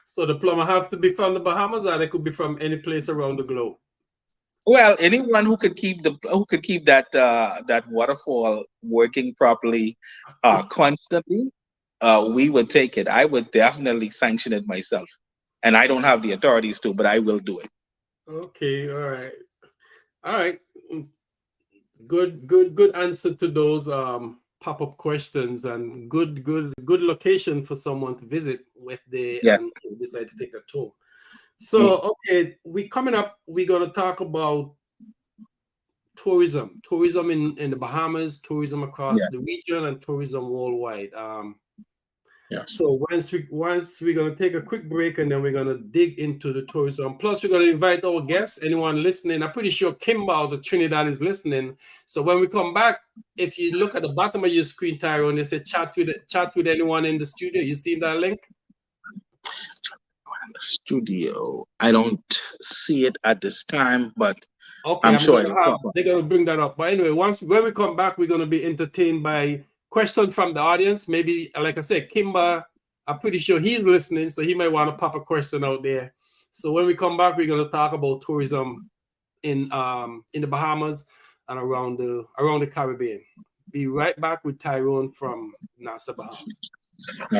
So the plumber have to be from the Bahamas, or they could be from any place around the globe? Well, anyone who could keep that that waterfall working properly constantly, we would take it. I would definitely sanction it myself, and I don't have the authorities to, but I will do it. Okay, all right. Good answer to those pop-up questions, and good location for someone to visit if they decide to take a tour. So okay, we're gonna talk about tourism in the Bahamas, tourism across the region, and tourism worldwide. So once we're gonna take a quick break, and then we're gonna dig into the tourism. Plus, we're gonna invite our guests. Anyone listening, I'm pretty sure Kimber out of Trinidad is listening. So when we come back, if you look at the bottom of your screen, Tyrone, they say chat with anyone in the studio. You see that link? In the studio, I don't see it at this time, but Okay, I'm sure it'll pop up. they're gonna bring that up. But anyway, when we come back, we're gonna be entertained by questions from the audience. Maybe, like I said, Kimba, I'm pretty sure he's listening, so he might want to pop a question out there. So when we come back, we're gonna talk about tourism in the Bahamas and around the Caribbean. Be right back with Tyrone from Nassau, Bahamas. All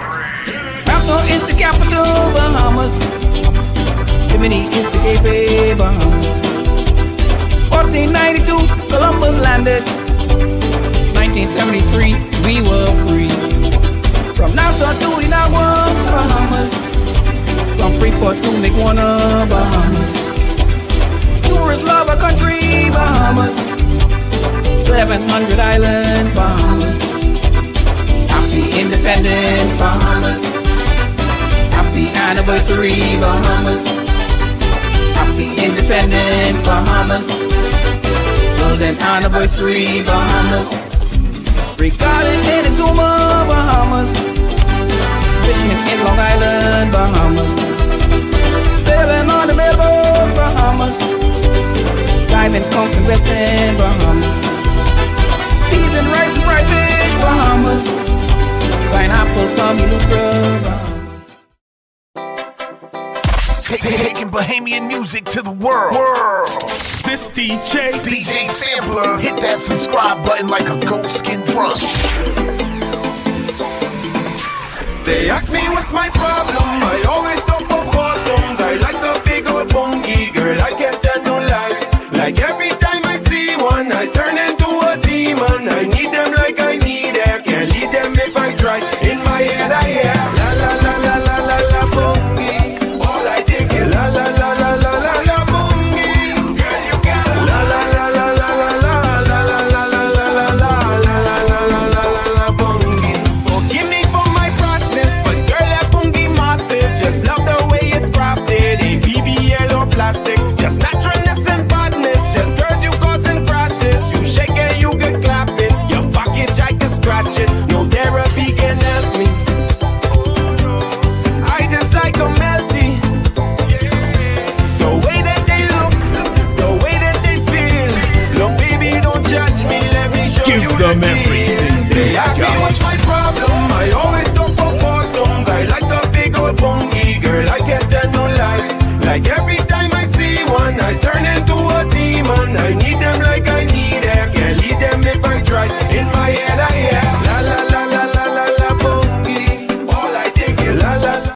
right. Nassau is the capital, Bahamas. Bimini is the gateway, Bahamas. 1492, Columbus landed. 1973, we were free. From Nassau to Inagua, Bahamas. From Freeport to McWarner, Bahamas. Tourists love our country, Bahamas. 700 islands, Bahamas. Happy Independence, Bahamas. Happy anniversary, Bahamas. Happy Independence, Bahamas. Golden anniversary, Bahamas. Regarding in the Tuma, Bahamas. Fishing in Long Island, Bahamas. Sailing on the Melbourne, Bahamas. Diving, conking, resting, Bahamas. Peas and rice and fried fish, Bahamas. Pineapple from Lucre, Bahamas. Taking Bahamian music to the world. This DJ Sampler, hit that subscribe button like a goat skin drum. They ask me what's my problem, I always talk for bottoms. I like a big old bongy girl, I can't tell no lies. Like every time I see one, I turn into a demon. I need them like I need air, can't lead them if I try. In my head I hear la la la la la la la bongy. All I think is la la la la la la la bongy. Girl you got la la la la la la la la la la la la la la la la la bongy. Forgive me for my freshness, but girl that bongy massive. Just love the way it's crafted, ain't BBL or plastic. Just naturalness and badness, just girls you causing crashes. You shake it, you can clap it. Your package I can scratch it. No therapy can help me. I just like a melty. The way that they look, the way that they feel. Look, baby, don't judge me. Let me show Give you them the everything deal. they They ask me got. what's my problem. I always talk for bottoms. I like a big old bongy girl. I can't tell no lies. Like every time I see one, I turn into a demon. I need them like I need air. Can't lead them if I try. In my head I hear la la la la la la la bongy. All I think is la la la.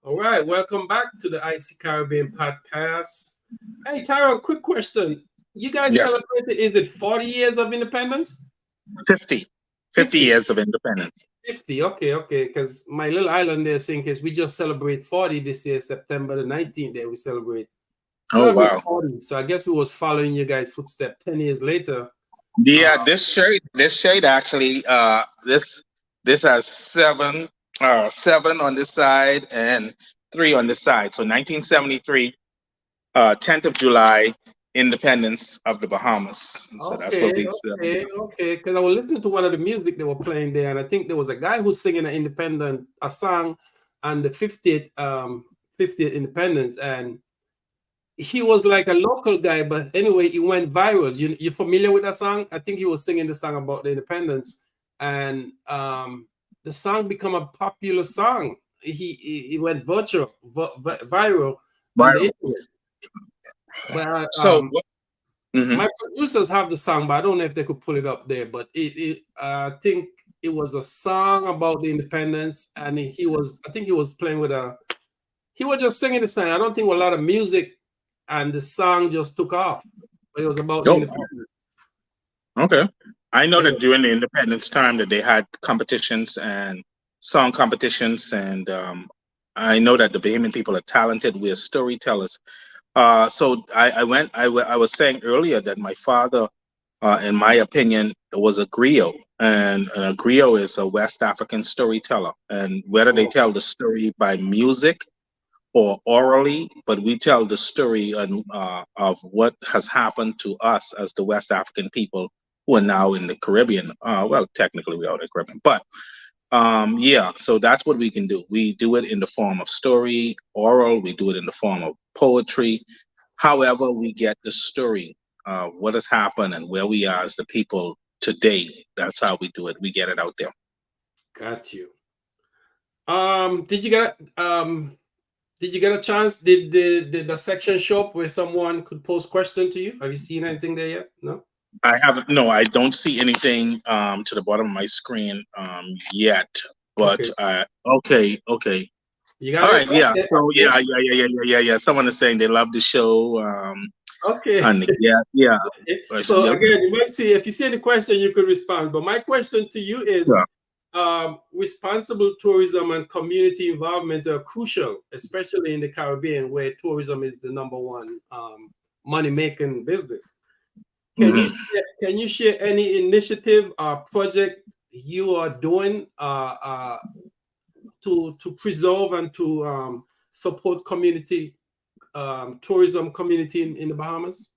All right, welcome back to the Icen Caribbean podcast. Hey, Tyrone, quick question. You guys Yes. celebrated, is it 40 years of independence? 50 years of independence. 50, okay. Because my little island there, Sinkers, we just celebrate 40 this year, September the 19th. There we celebrate. Oh, wow. 40. So I guess we was following you guys' footsteps 10 years later. Yeah, this shade actually, this has seven on this side and 3 on this side. So 1973, 10th of July, independence of the Bahamas. So that's what we said. Okay. Because I was listening to one of the music they were playing there, and I think there was a guy who's singing a song on the 50th independence, and he was like a local guy, but anyway, it went viral. You familiar with that song? I think he was singing the song about the independence, and the song became a popular song. He went viral on the internet. But my producers have the song, but I don't know if they could pull it up there. But I think it was a song about the independence, and I think he was playing with he was just singing the song. I don't think a lot of music, and the song just took off. But it was about the independence. Okay. I know that during the independence time that they had competitions and song competitions, and I know that the Bahamian people are talented. We are storytellers. So I was saying earlier that my father, in my opinion, was a griot, and a griot is a West African storyteller. And whether they tell the story by music or orally, but we tell the story of what has happened to us as the West African people who are now in the Caribbean. Well, technically we are in the Caribbean, but yeah, so that's what we can do. We do it in the form of story, oral, we do it in the form of poetry. However, we get the story of what has happened and where we are as the people today. That's how we do it. We get it out there. Got you. Did you get did you get a chance? Did the section show up where someone could pose question to you? Have you seen anything there yet? No. I haven't. No, I don't see anything to the bottom of my screen yet. But Okay. okay. You All got it? right, yeah. Okay. So Okay. yeah. Someone is saying they love the show. Okay. And yeah. But So yeah, again, you might see if you see any question, you could respond. But my question to you is sure. responsible tourism and community involvement are crucial, especially in the Caribbean, where tourism is the number one money-making business. Mhm. Can you share any initiative or project you are doing to preserve and to support community tourism community in the Bahamas?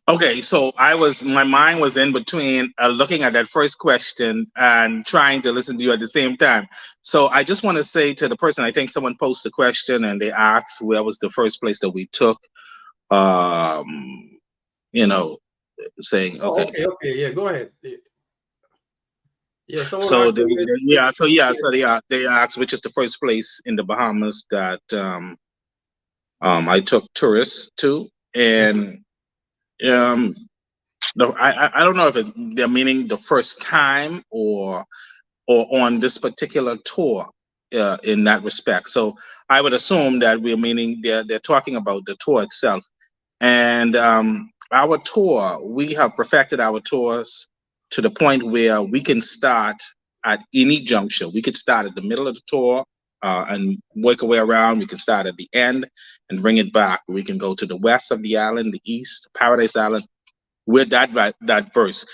Okay, so my mind was in between looking at that first question and trying to listen to you at the same time. So I just want to say to the person, I think someone posted a question and they asked where was the first place that we took, um, you know, saying, Oh, okay. okay, yeah, go ahead. Yeah, someone So asked me they asked which is the first place in the Bahamas that I took tourists to, and um, I don't know if they're meaning the first time or on this particular tour in that respect. So I would assume that we're meaning they're talking about the tour itself. And our tour, we have perfected our tours to the point where we can start at any juncture. We could start at the middle of the tour and work our way around. We can start at the end and bring it back. We can go to the west of the island, the east, Paradise Island, with that verse.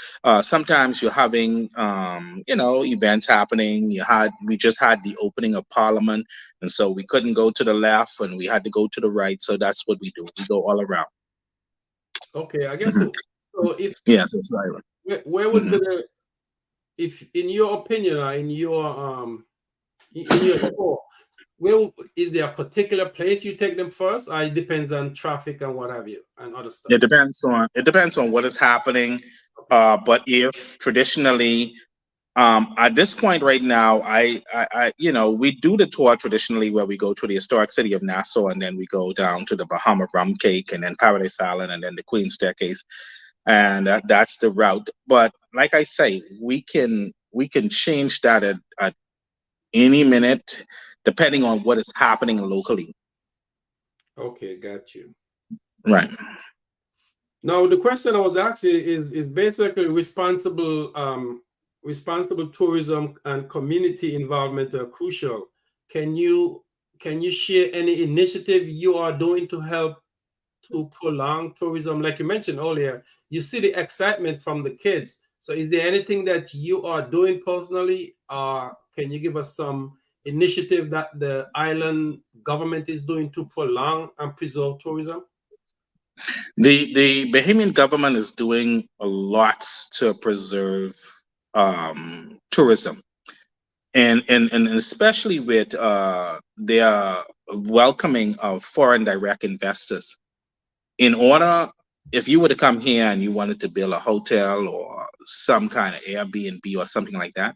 Sometimes you're having events happening. We just had the opening of Parliament, and so we couldn't go to the left, and we had to go to the right. So that's what we do. We go all around. Okay, I guess Mhm. so. So if Yes, it's silent. where would be Mhm. the if in your opinion or in your tour, where is there a particular place you take them first, or it depends on traffic and what have you and other stuff? It depends on what is happening. But if traditionally, at this point right now, we do the tour traditionally where we go to the historic city of Nassau and then we go down to the Bahama Rum Cake and then Paradise Island and then the Queen Staircase, and that's the route. But like I say, we can change that at any minute, depending on what is happening locally. Okay, got you. Right. Now the question I was asking is basically responsible tourism and community involvement are crucial. Can you share any initiative you are doing to help to prolong tourism? Like you mentioned earlier, you see the excitement from the kids. So is there anything that you are doing personally, or can you give us some initiative that the island government is doing to prolong and preserve tourism? The Bahamian government is doing a lot to preserve tourism, and especially with their welcoming of foreign direct investors. In order, if you were to come here and you wanted to build a hotel or some kind of Airbnb or something like that,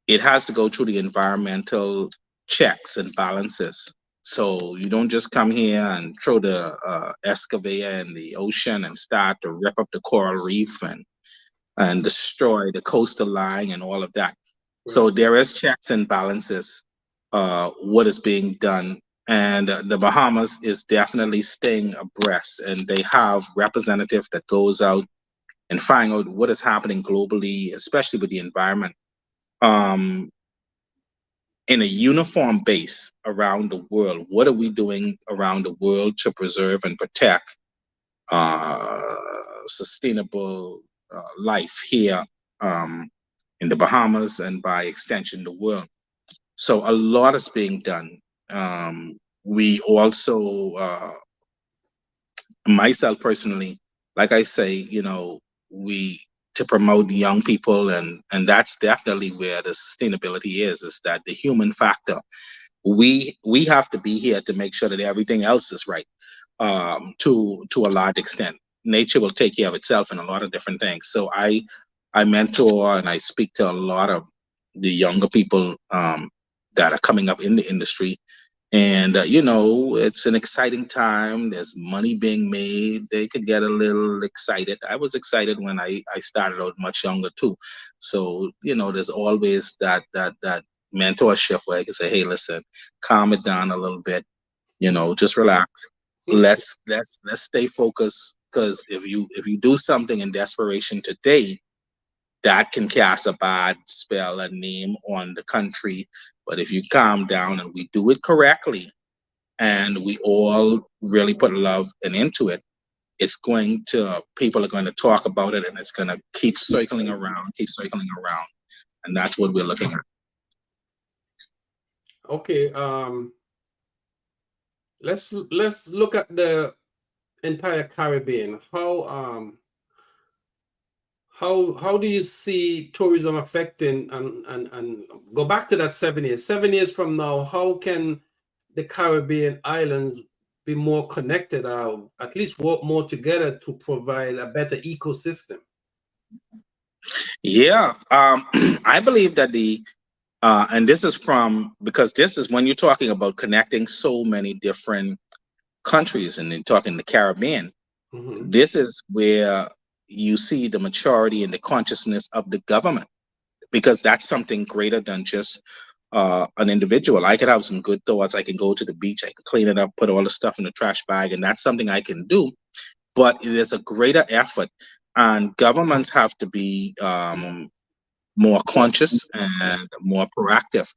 it has to go through the environmental checks and balances. So you don't just come here and throw the excavator in the ocean and start to rip up the coral reef and destroy the coastal line and all of that. So Right. there is checks and balances what is being done. And the Bahamas is definitely staying abreast, and they have representative that goes out and find out what is happening globally, especially with the environment. Um, in a uniform base around the world. What are we doing around the world to preserve and protect uh, sustainable life here in the Bahamas and by extension the world? So a lot is being done. We also, myself personally, like I say, we to promote young people, and that's definitely where the sustainability is that the human factor. We have to be here to make sure that everything else is right, to a large extent. Nature will take care of itself in a lot of different things. So I mentor and I speak to a lot of the younger people, that are coming up in the industry, and it's an exciting time. There's money being made. They could get a little excited. I was excited when I started out much younger too. So there's always that mentorship where I can say, hey, listen, calm it down a little bit, just relax. Let's stay focused, because if you do something in desperation today, that can cast a bad spell and name on the country. But if you calm down and we do it correctly, and we all really put love and into it, people are going to talk about it, and it's going to keep circling around. And that's what we're looking at. Okay. Let's look at the entire Caribbean. How do you see tourism affecting, and go back to that 7 years? 7 years from now, how can the Caribbean islands be more connected, or at least work more together to provide a better ecosystem? Yeah, I believe that and this is because this is when you're talking about connecting so many different countries, and then talking the Caribbean. Mm-hmm. This is where you see the maturity and the consciousness of the government, because that's something greater than just an individual. I could have some good thoughts. I can go to the beach, I can clean it up, put all the stuff in the trash bag, and that's something I can do. But it is a greater effort, and governments have to be more conscious and more proactive.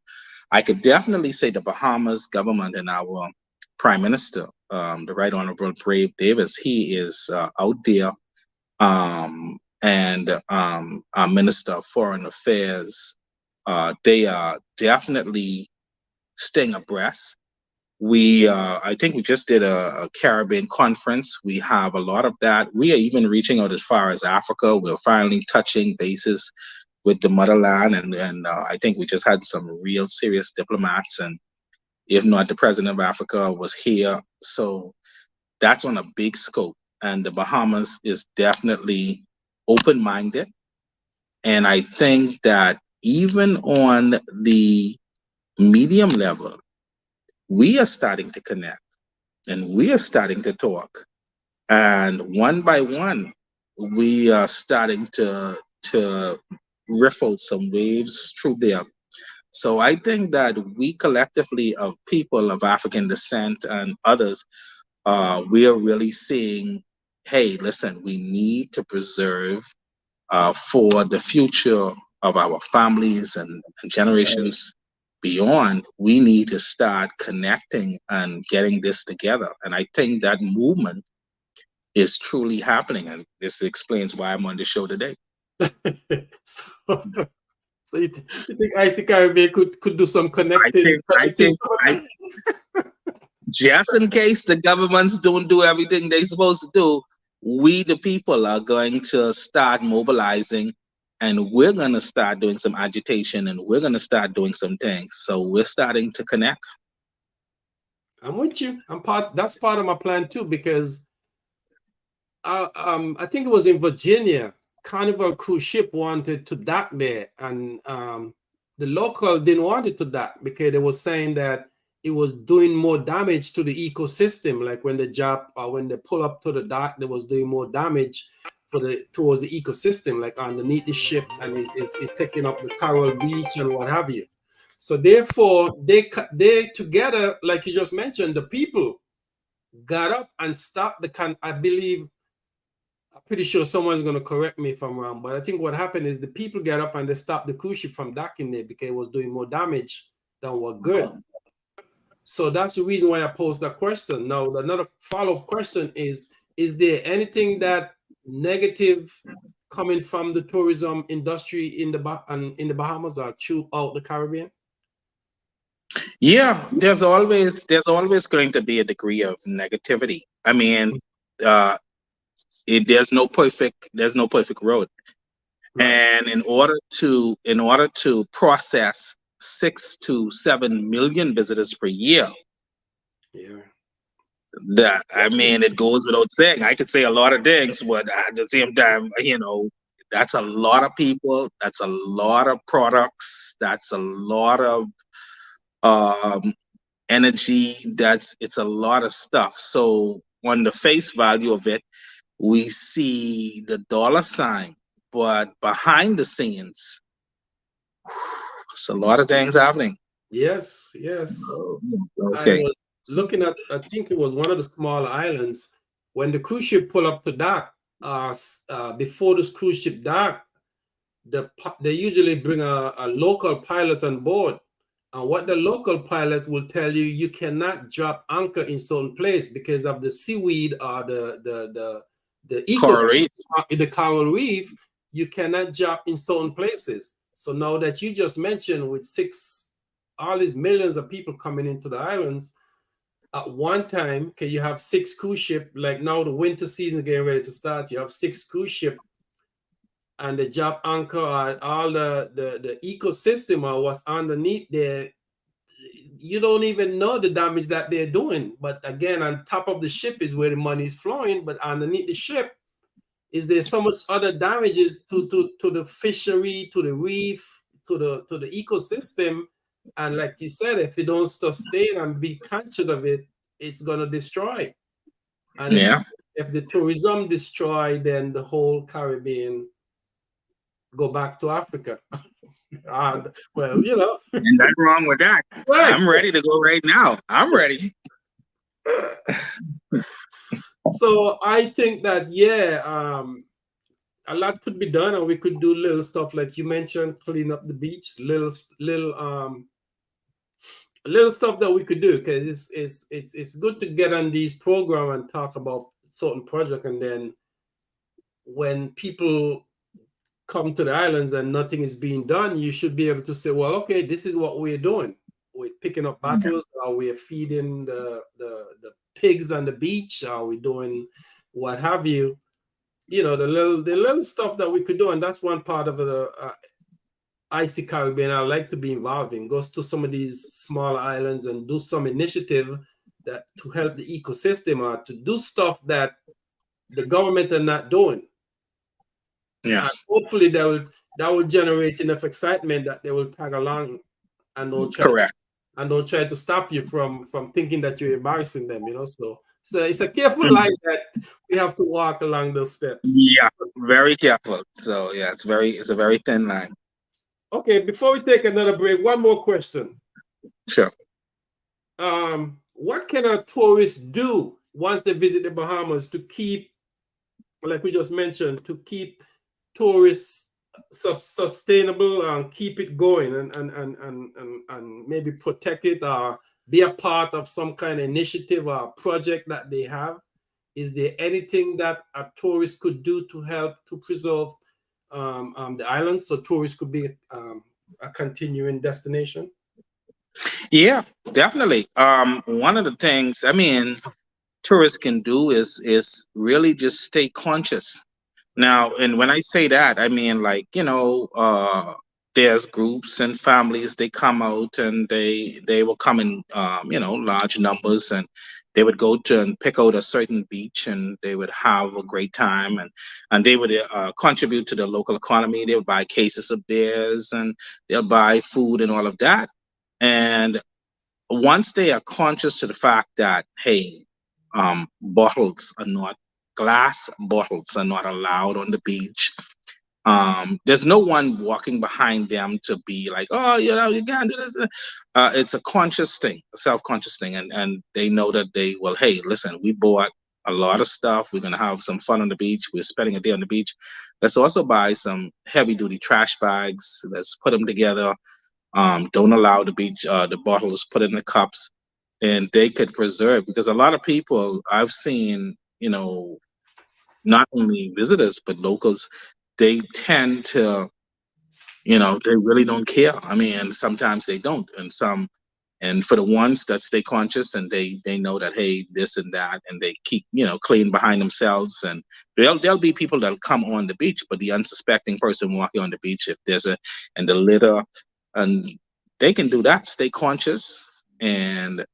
I could definitely say the Bahamas government and our Prime Minister, the Right Honorable Brave Davis, he is out there, and our Minister of Foreign Affairs, they are definitely staying abreast. I think we just did a Caribbean conference. We have a lot of that. We are even reaching out as far as Africa. We're finally touching bases with the motherland, and I think we just had some real serious diplomats, and if not, the president of Africa was here. So that's on a big scope, and the Bahamas is definitely open-minded. And I think that even on the medium level, we are starting to connect, and we are starting to talk, and one by one, we are starting to riffle some waves through there. So I think that we collectively, of people of African descent and others, we are really seeing, hey, listen, we need to preserve, for the future of our families and generations beyond. We need to start connecting and getting this together. And I think that movement is truly happening. And this explains why I'm on the show today. So you think Icen Caribbean could do some connecting? I think just in case the governments don't do everything they're supposed to do, we the people are going to start mobilizing, and we're going to start doing some agitation, and we're going to start doing some things. So we're starting to connect. I'm with you. That's part of my plan too, because I think it was in Virginia, Carnival cruise ship wanted to dock there, and the local didn't want it to dock because they were saying that it was doing more damage to the ecosystem. Like when they pull up to the dock, they was doing more damage towards the ecosystem, like underneath the ship, and it's taking up the coral beach and what have you. So therefore, they together, like you just mentioned, the people got up and stopped I believe. I'm pretty sure someone's going to correct me if I'm wrong, but I think what happened is the people got up and they stopped the cruise ship from docking there because it was doing more damage than what good. So that's the reason why I posed that question. Now, another follow-up question is there anything that negative coming from the tourism industry in the Bahamas or throughout the Caribbean? Yeah, there's always going to be a degree of negativity. I mean, uh, there's no perfect road, Right. and in order to process 6 to 7 million visitors per year, Yeah. that I mean, it goes without saying. I could say a lot of things, but at the same time, that's a lot of people. That's a lot of products. That's a lot of um, energy. It's a lot of stuff. So on the face value of it, we see the dollar sign, but behind the scenes, it's a lot of things happening. Yes, yes. Oh, I okay. was looking at, I think it was one of the small islands when the cruise ship pull up to dock. Before this cruise ship dock, they usually bring a local pilot on board. And what the local pilot will tell you, you cannot drop anchor in certain place because of the seaweed or the Coral ecosystem, Reef. the coral reef. You cannot drop in certain places. So now that you just mentioned with all these millions of people coming into the islands at one time, okay, you have six cruise ship. Like now, the winter season getting ready to start. You have six cruise ship, and the job anchor and all the ecosystem or what's underneath there. You don't even know the damage that they're doing. But again, on top of the ship is where the money is flowing. But underneath the ship is there so much other damages to the fishery, to the reef, to the ecosystem. And like you said, if you don't sustain and be conscious of it, it's gonna destroy. And Yeah, if the tourism destroy, then the whole Caribbean go back to Africa. And well, and nothing wrong with that. right. I'm ready to go right now. I'm ready. So I think that a lot could be done, and we could do little stuff like you mentioned, clean up the beach, little stuff that we could do, because it's good to get on these program and talk about certain project, and then when people come to the islands and nothing is being done, you should be able to say, well, okay, this is what we're doing. We're picking up bottles, or we're feeding the pigs on the beach, or we're doing what have you. The little stuff that we could do, and that's one part of the Icy Caribbean I like to be involved in. Goes to some of these small islands and do some initiative that to help the ecosystem, or to do stuff that the government are not doing. And Yes, hopefully that will generate enough excitement that they will tag along and correct. don't try to stop you from thinking that you're embarrassing them. So it's a careful Mhm. line that we have to walk along those steps. Yeah, very careful. So yeah, it's a very thin line. Okay, before we take another break, one more question. Sure. What can a tourist do once they visit the Bahamas to keep, like we just mentioned, to keep tourists sustainable and keep it going, and maybe protect it, or be a part of some kind of initiative or project that they have? Is there anything that a tourist could do to help to preserve the island, so tourists could be a continuing destination? Yeah, definitely. One of the things I mean tourists can do is really just stay conscious. Now, and when I say that, I mean like, there's groups and families, they come out and they will come in large numbers, and they would go to and pick out a certain beach, and they would have a great time, and they would contribute to the local economy. They would buy cases of beers, and they'll buy food and all of that. And once they are conscious to the fact that, hey, bottles are not glass bottles are not allowed on the beach. There's no one walking behind them to be like, oh, you can't do this. It's a conscious thing, a self-conscious thing, and they know that they well, hey, listen, we bought a lot of stuff. We're gonna have some fun on the beach. We're spending a day on the beach. Let's also buy some heavy-duty trash bags. Let's put them together. Don't allow the bottles put in the cups, and they could preserve, because a lot of people I've seen, not only visitors but locals, they tend to, they really don't care. I mean, sometimes they don't, and And for the ones that stay conscious and they know that, hey, this and that, and they keep, clean behind themselves, and there'll be people that'll come on the beach, but the unsuspecting person walking on the beach, if there's and the litter, and they can do that, stay conscious, and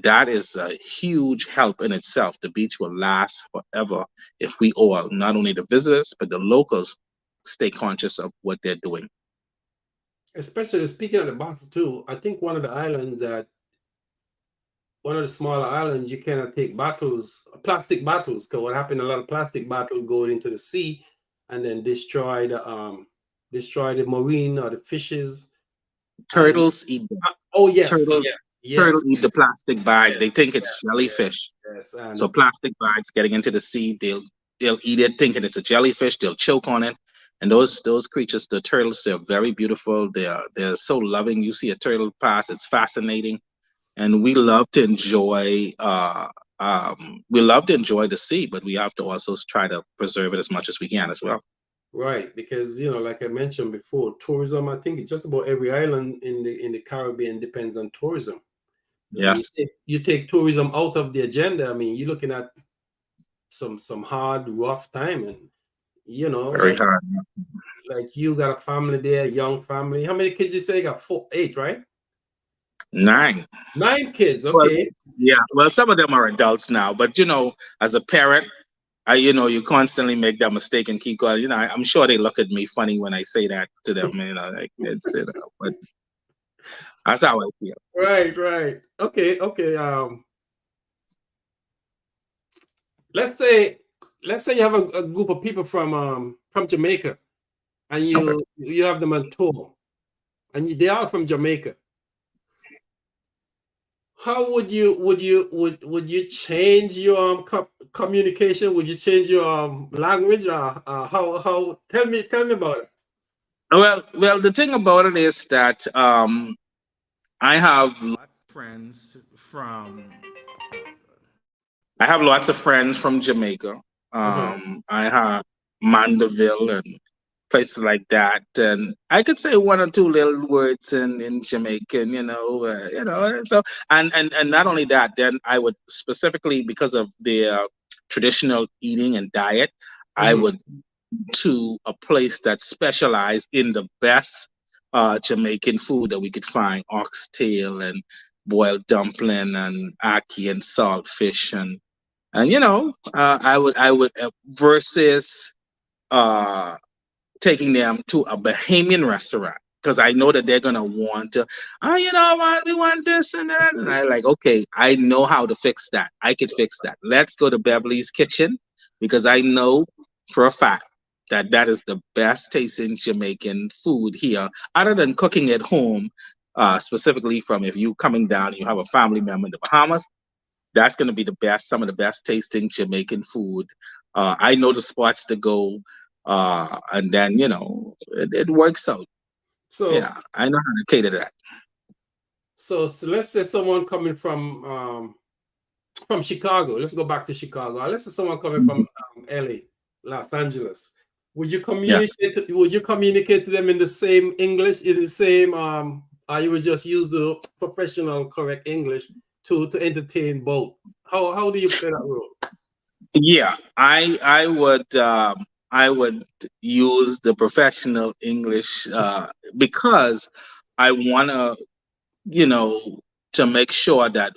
that is a huge help in itself. The beach will last forever if we all, not only the visitors, but the locals, stay conscious of what they're doing. Especially speaking of the bottle too, I think one of the smaller islands, you cannot take plastic bottles, because what happened, a lot of plastic bottles go into the sea and then destroy the marine or the fishes. Turtles eat them. Oh yes, turtles yes. Turtles eat the plastic bag. Yes, They think it's jellyfish. yes, and So plastic bags getting into the sea, they'll eat it thinking it's a jellyfish. They'll choke on it. And those creatures, the turtles, they're very beautiful. They're so loving. You see a turtle pass, it's fascinating. And we love to enjoy the sea, but we have to also try to preserve it as much as we can as well. right, because like I mentioned before, tourism. I think just about every island in the Caribbean depends on tourism. Yes. You take tourism out of the agenda. I mean, you're looking at some hard, rough time, and Very hard. like you got a family there, young family. How many kids you say you got? 8, right? 9. 9 kids. Well, Okay. yeah. Well, some of them are adults now, but as a parent, you constantly make that mistake and keep going. I'm sure they look at me funny when I say that to them. Like it's but that's how I feel. Right. Okay. Let's say you have a group of people from Jamaica, and you have them on tour, and they are from Jamaica. How would you change your communication? Would you change your language? How? Tell me about it. Well, the thing about it is that I have lots of friends from Jamaica. I have Mandeville and places like that, and I could say one or two little words in Jamaican, So and not only that, then I would specifically, because of their traditional eating and diet, I would to a place that specialized in the best Jamaican food that we could find: oxtail and boiled dumpling and ackee and saltfish and I would versus taking them to a Bahamian restaurant, because I know that they're gonna want to, we want this and that, and I like, okay, I know how to fix that. I could fix that. Let's go to Beverly's Kitchen, because I know for a fact that is the best tasting Jamaican food here, other than cooking at home. Specifically, from if you coming down and you have a family member in the Bahamas, that's going to be some of the best tasting Jamaican food. I know the spots to go, and then it works out. So yeah, I know how to cater to that. So let's say someone coming from Chicago. Let's go back to Chicago. Let's say someone coming from LA, Los Angeles. Would you communicate? Yes. Would you communicate to them in the same English, in the same, or you would just use the professional, correct English to entertain both? How do you play that role? Yeah, I would use the professional English because I want to make sure that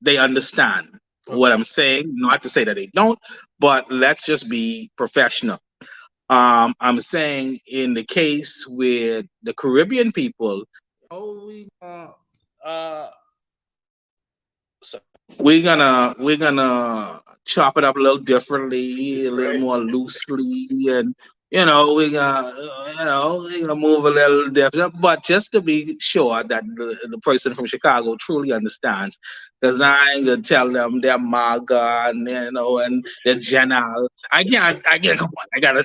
they understand what I'm saying. Not to say that they don't, but let's just be professional. I'm saying in the case with the Caribbean people, we're gonna chop it up a little differently, a little more loosely, and we're gonna move a little different, but just to be sure that the person from Chicago truly understands, because I ain't gonna tell them they're MAGA and and they're General. I can't come on. I gotta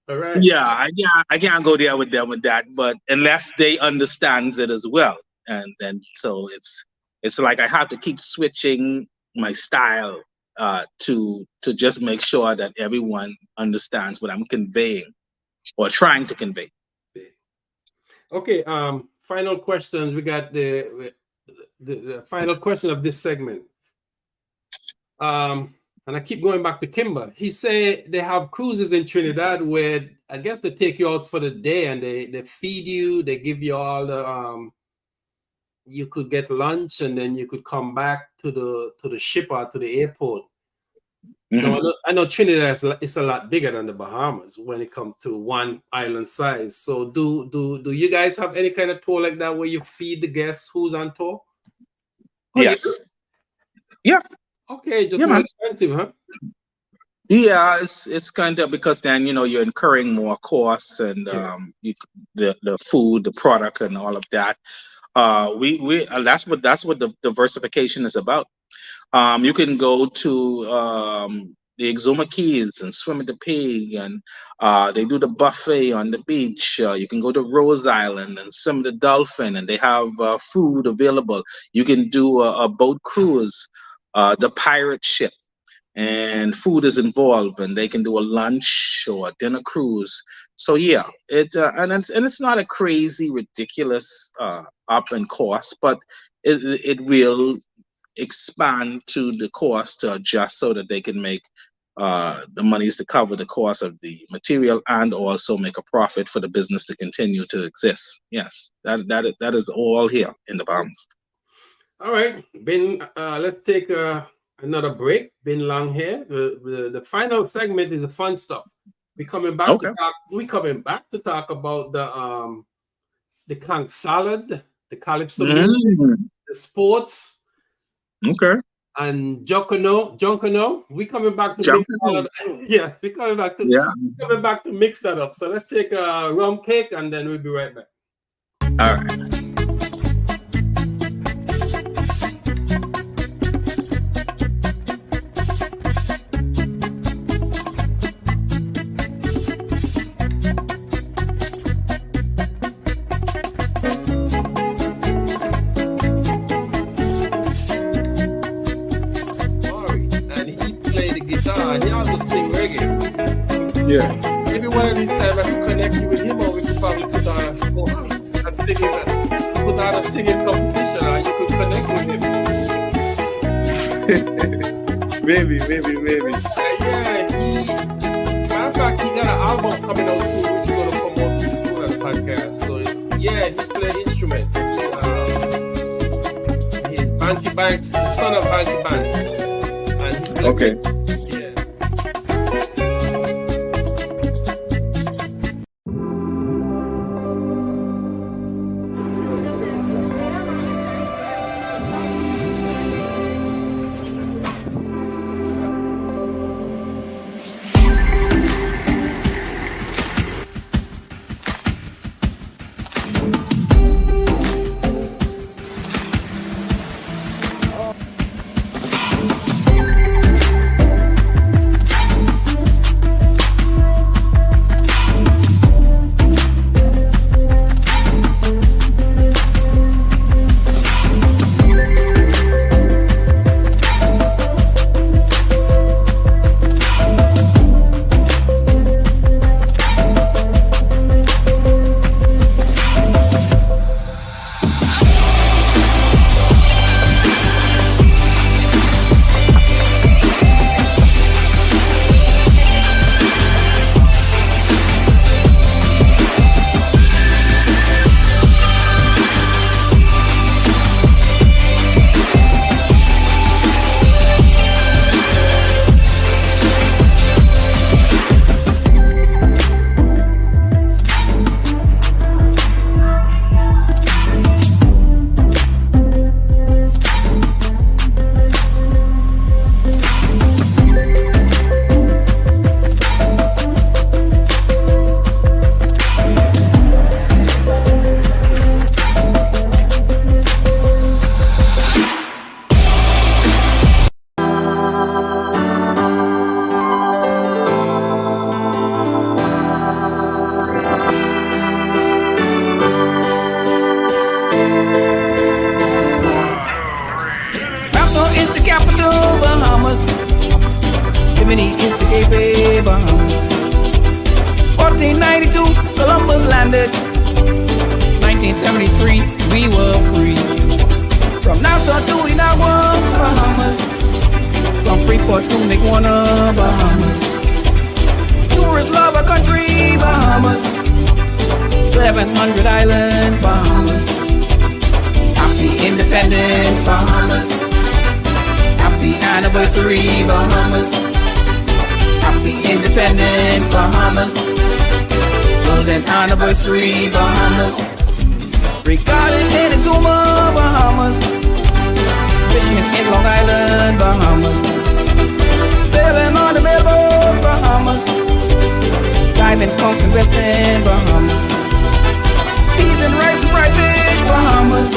All right. Yeah, I can't go there with them with that, but unless they understands it as well, and then so it's like I have to keep switching my style to just make sure that everyone understands what I'm conveying or trying to convey. Okay. final questions. We got the final question of this segment. And I keep going back to Kimber. He said they have cruises in Trinidad where I guess they take you out for the day and they feed you, they give you all the you could get lunch and then you could come back to the ship or to the airport. No, I know Trinidad is a lot bigger than the Bahamas when it comes to one island size. So do you guys have any kind of tour like that where you feed the guests who's on tour? Oh, yes. Yeah. Okay, just more expensive, huh? Yeah, it's kind of because then you're incurring more costs and the food, the product, and all of that. That's what the diversification is about. You can go to the Exuma Keys and swim at the Pig, and they do the buffet on the beach. You can go to Rose Island and swim the Dolphin, and they have food available. You can do a boat cruise, the pirate ship, and food is involved, and they can do a lunch or a dinner cruise. So yeah, it's not a crazy, ridiculous up in cost, but it will expand to the cost to adjust so that they can make the monies to cover the cost of the material and also make a profit for the business to continue to exist. Yes, that is all here in the Bahamas. All right, let's take another break. Been long here. The final segment is the fun stuff. We're coming back to talk about the conch salad, the calypso music, the sports. Okay. And Junkono, we coming back to mix that up. Yes, we coming back to mix that up. So let's take a rum cake and then we'll be right back. All right. Yeah. Maybe one of these times I can connect you with him, or we could probably put on a singing competition, or you could connect with him. maybe. Matter of fact, he got an album coming out soon, which we're gonna promote soon on the podcast. So yeah, he played instrument. He's Banky Banks, the son of Banky Banks. And he played Bimini is the gateway, Bahamas. 1492, Columbus landed. 19 1973, we were free. From Nassau to Inawa, Bahamas. From Freeport to Niquana, Bahamas. Tourists love our country, Bahamas. 700 islands, Bahamas. Happy Independence, Bahamas. Happy anniversary, Bahamas. Happy Independence, Bahamas. Golden anniversary, Bahamas. Regarding in Tuma, Bahamas. Fishing in Long Island, Bahamas. Sailing on the railroad, Bahamas. Diving funk in West End, Bahamas. Peas and rice and fried fish, Bahamas.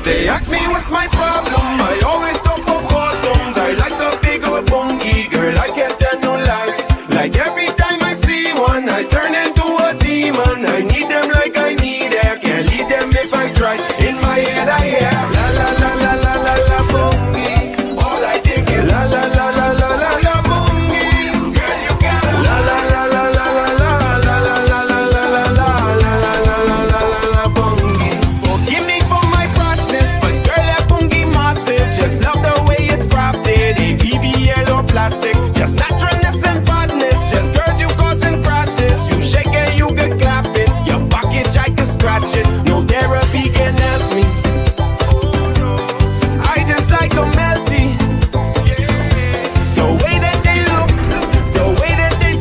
They ask me what's my problem. I always talk about bottoms. I like a big old bungie, girl. I can't tell no lies. Like every time I see one, I turn into a demon. I need them like I need air. Can't lead them if I try. In my head I hear la la la la la la la bungie. All I think is la la la la la la la bungie. Girl, you got la la la la la la la la la la la la la la la la la la bungie. Forgive me for my brushness, but girl, that bungie massive. Just love the way it's crafted. A BBL or plastic. Just naturalness and badness. Just girls you causing crashes. You shake and you get clapping. Your package I can scratch it. No therapy can help me. I just like a melty. The way that they look, the way that they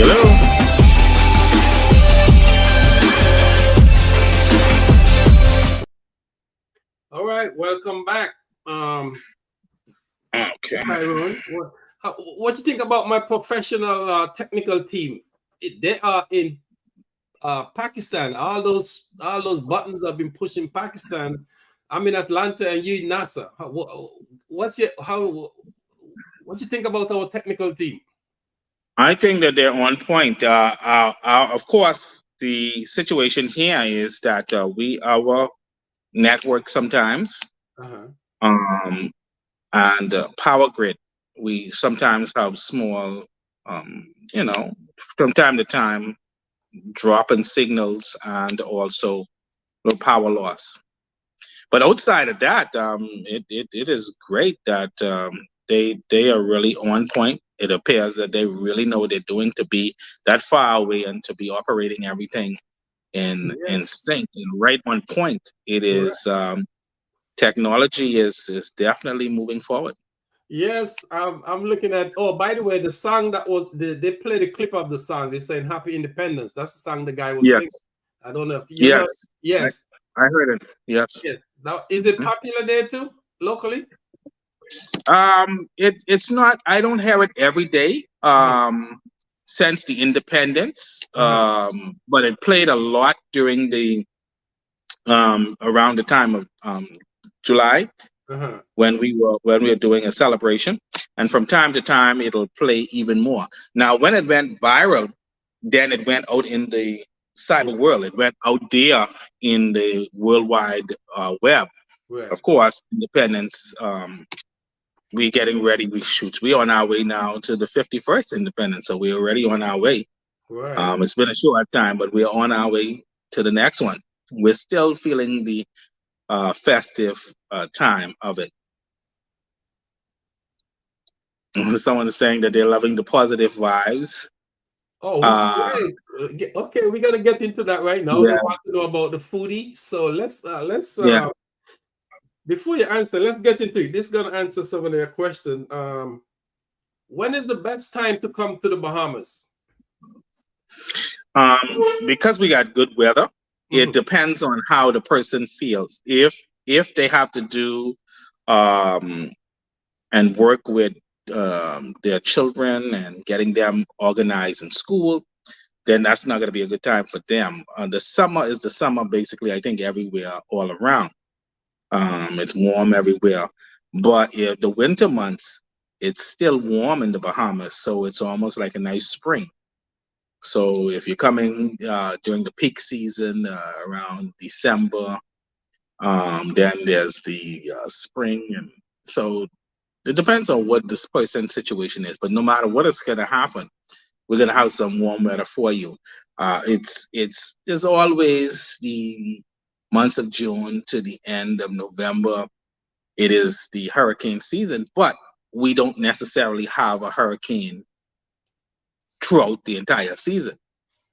Hello. All right, welcome back. Okay. Tyrone, what you think about my professional technical team? They are in Pakistan. All those buttons have been pushed in Pakistan. I'm in Atlanta and you in Nassau. What you think about our technical team? I think that they're on point. Of course, the situation here is that our network sometimes and power grid, we sometimes have small, from time to time, drop in signals and also low power loss. But outside of that, it is great that they are really on point. It appears that they really know what they're doing to be that far away and to be operating everything in sync and right on point. It is technology is definitely moving forward. Yes, I'm looking at. Oh, by the way, the song that was they played a clip of the song. They're saying "Happy Independence." That's the song the guy was singing. I don't know if you heard. Yes, I heard it. Yes. Now, is it popular there too, locally? It's not. I don't hear it every day. Since the independence, but it played a lot during the around the time of July. When we were doing a celebration, and from time to time it'll play even more. Now, when it went viral, then it went out in the cyber world. It went out there in the worldwide web. Right. Of course, independence. We're getting ready. We're on our way now to the 51st independence, so we're already on our way. Right. It's been a short time, but we're on our way to the next one. We're still feeling the festive time of it. Someone is saying that they're loving the positive vibes. Oh, Uh, right. Okay, we're gonna get into that right now. We yeah, want to know about the foodie. So let's yeah. before you answer, let's get into it. This is gonna answer some of their questions. When is the best time to come to the Bahamas? Because we got good weather, it Mhm. depends on how the person feels. If they have to do um, and work with their children and getting them organized in school, then that's not going to be a good time for them. The summer is the summer, basically, I think everywhere, all around. It's warm everywhere. But if the winter months, it's still warm in the Bahamas, so it's almost like a nice spring. So if you're coming during the peak season around December, then there's the spring, and so it depends on what this person's situation is. But no matter what is going to happen, we're going to have some warm weather for you. It's there's always the months of June to the end of November. It is the hurricane season, but we don't necessarily have a hurricane throughout the entire season.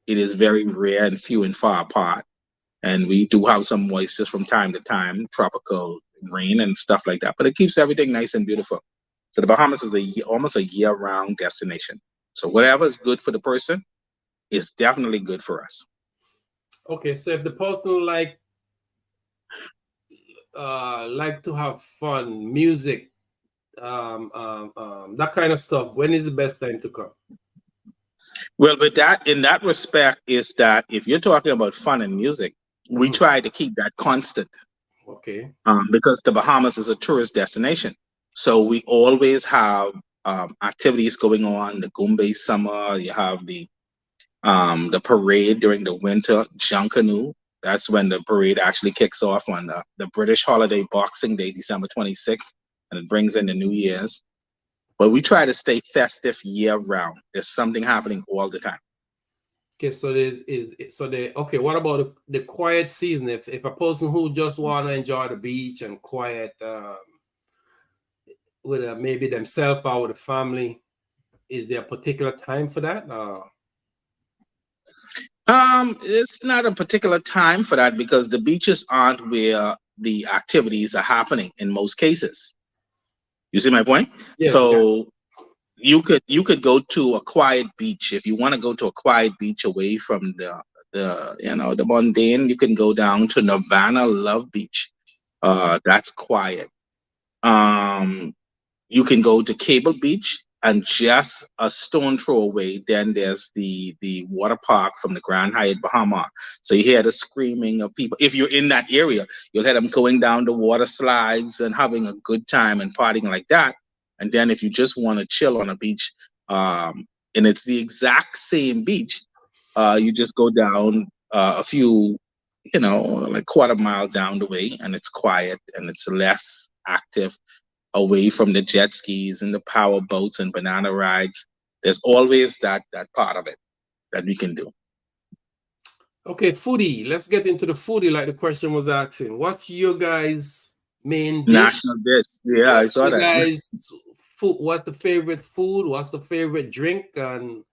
It is very rare and few and far apart. And we do have some moisture from time to time, tropical rain and stuff like that. But it keeps everything nice and beautiful. So the Bahamas is almost a year-round destination. So whatever is good for the person is definitely good for us. Okay, so if the person like to have fun, music, that kind of stuff, when is the best time to come? Well, with that, in that respect, is that if you're talking about fun and music, we Mhm. try to keep that constant Okay. because the Bahamas is a tourist destination. So we always have activities going on. The Goombay summer, you have the parade during the winter, Junkanoo. That's when the parade actually kicks off on the British holiday Boxing Day, December 26th, and it brings in the New Year's. But we try to stay festive year round. There's something happening all the time. Okay, so okay. What about the quiet season? If a person who just want to enjoy the beach and quiet with maybe themselves or with a family, is there a particular time for that? It's not a particular time for that because the beaches aren't where the activities are happening in most cases. You see my point? Yes, I got So you could go to a quiet beach if you want to go to a quiet beach away from the mundane. You can go down to Nirvana Love Beach. That's quiet. Um, you can go to Cable Beach, and just a stone throw away, then there's the water park from the Grand Hyatt Bahama. So you hear the screaming of people. If you're in that area, you'll hear them going down the water slides and having a good time and partying like that. And then if you just want to chill on a beach, and it's the exact same beach, you just go down a few, like quarter mile down the way, and it's quiet and it's less active, away from the jet skis and the power boats and banana rides. There's always that part of it that we can do. Okay, foodie. Let's get into the foodie, like the question was asking. What's your guys' main dish? National dish. Yeah, I What's saw your that. guys' food? What's the favorite food? What's the favorite drink? And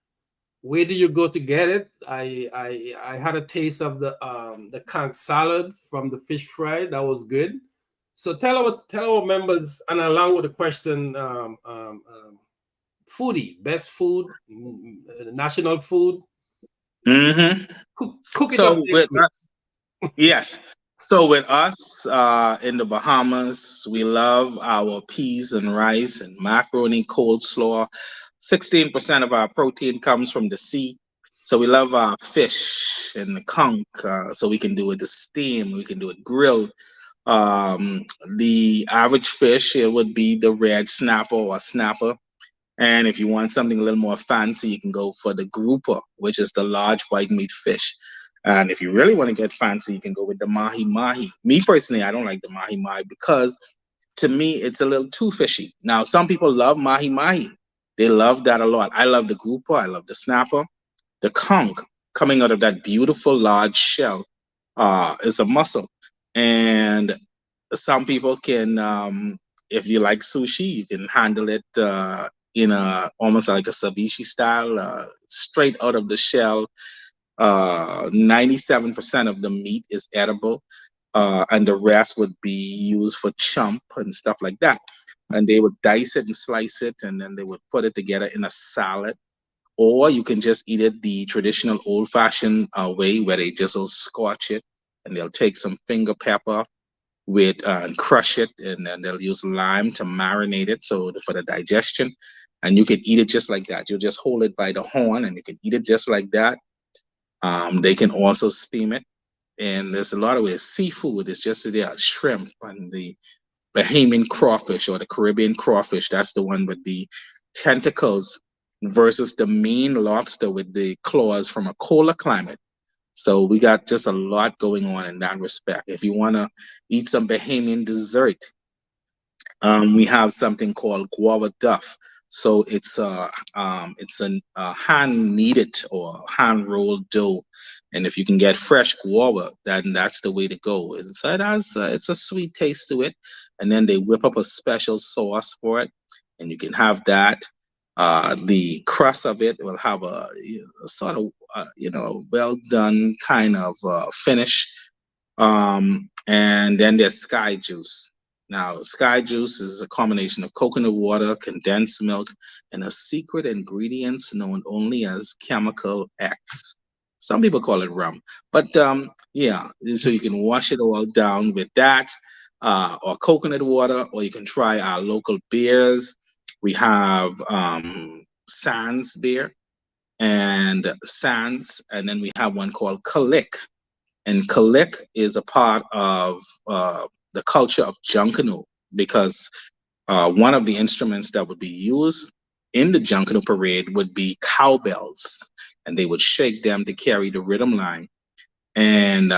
where do you go to get it? I had a taste of the conch salad from the fish fry. That was good. So tell our members, and along with the question, foodie, best food, national food. hmm Cook it up So next with week. us, yes. So with us in the Bahamas, we love our peas and rice and macaroni coleslaw. 16% of our protein comes from the sea. So we love our fish and the conch. So we can do it the steam, we can do it grilled. Um, the average fish, it would be the red snapper or snapper. And if you want something a little more fancy, you can go for the grouper, which is the large white meat fish. And if you really want to get fancy, you can go with the mahi mahi. Me personally, I don't like the mahi mahi because to me, it's a little too fishy. Now, some people love mahi mahi. They love that a lot. I love the grouper. I love the snapper. The conch coming out of that beautiful large shell is a mussel. And some people can, if you like sushi, you can handle it in a almost like a ceviche style, straight out of the shell. 97% of the meat is edible, and the rest would be used for chump and stuff like that. And they would dice it and slice it, and then they would put it together in a salad. Or you can just eat it the traditional old-fashioned way, where they just will scorch it, and they'll take some finger pepper with and crush it, and then they'll use lime to marinate it so for the digestion. And you can eat it just like that. You just hold it by the horn, and you can eat it just like that. They can also steam it, and there's a lot of ways. Seafood is just there, shrimp and the Bahamian crawfish or the Caribbean crawfish. That's the one with the tentacles versus the mean lobster with the claws from a colder climate. So we got just a lot going on in that respect. If you want to eat some Bahamian dessert, we have something called guava duff. So it's a hand kneaded or hand rolled dough, and if you can get fresh guava, then that's the way to go. It's a sweet taste to it, and then they whip up a special sauce for it, and you can have that. The crust of it will have a sort of well done kind of finish. And then there's sky juice. Now, sky juice is a combination of coconut water, condensed milk, and a secret ingredient known only as chemical X. Some people call it rum, but yeah. So you can wash it all down with that, or coconut water, or you can try our local beers. We have Sans beer and Sans, and then we have one called Kalik. And Kalik is a part of the culture of Junkanoo, because one of the instruments that would be used in the Junkanoo parade would be cowbells, and they would shake them to carry the rhythm line. And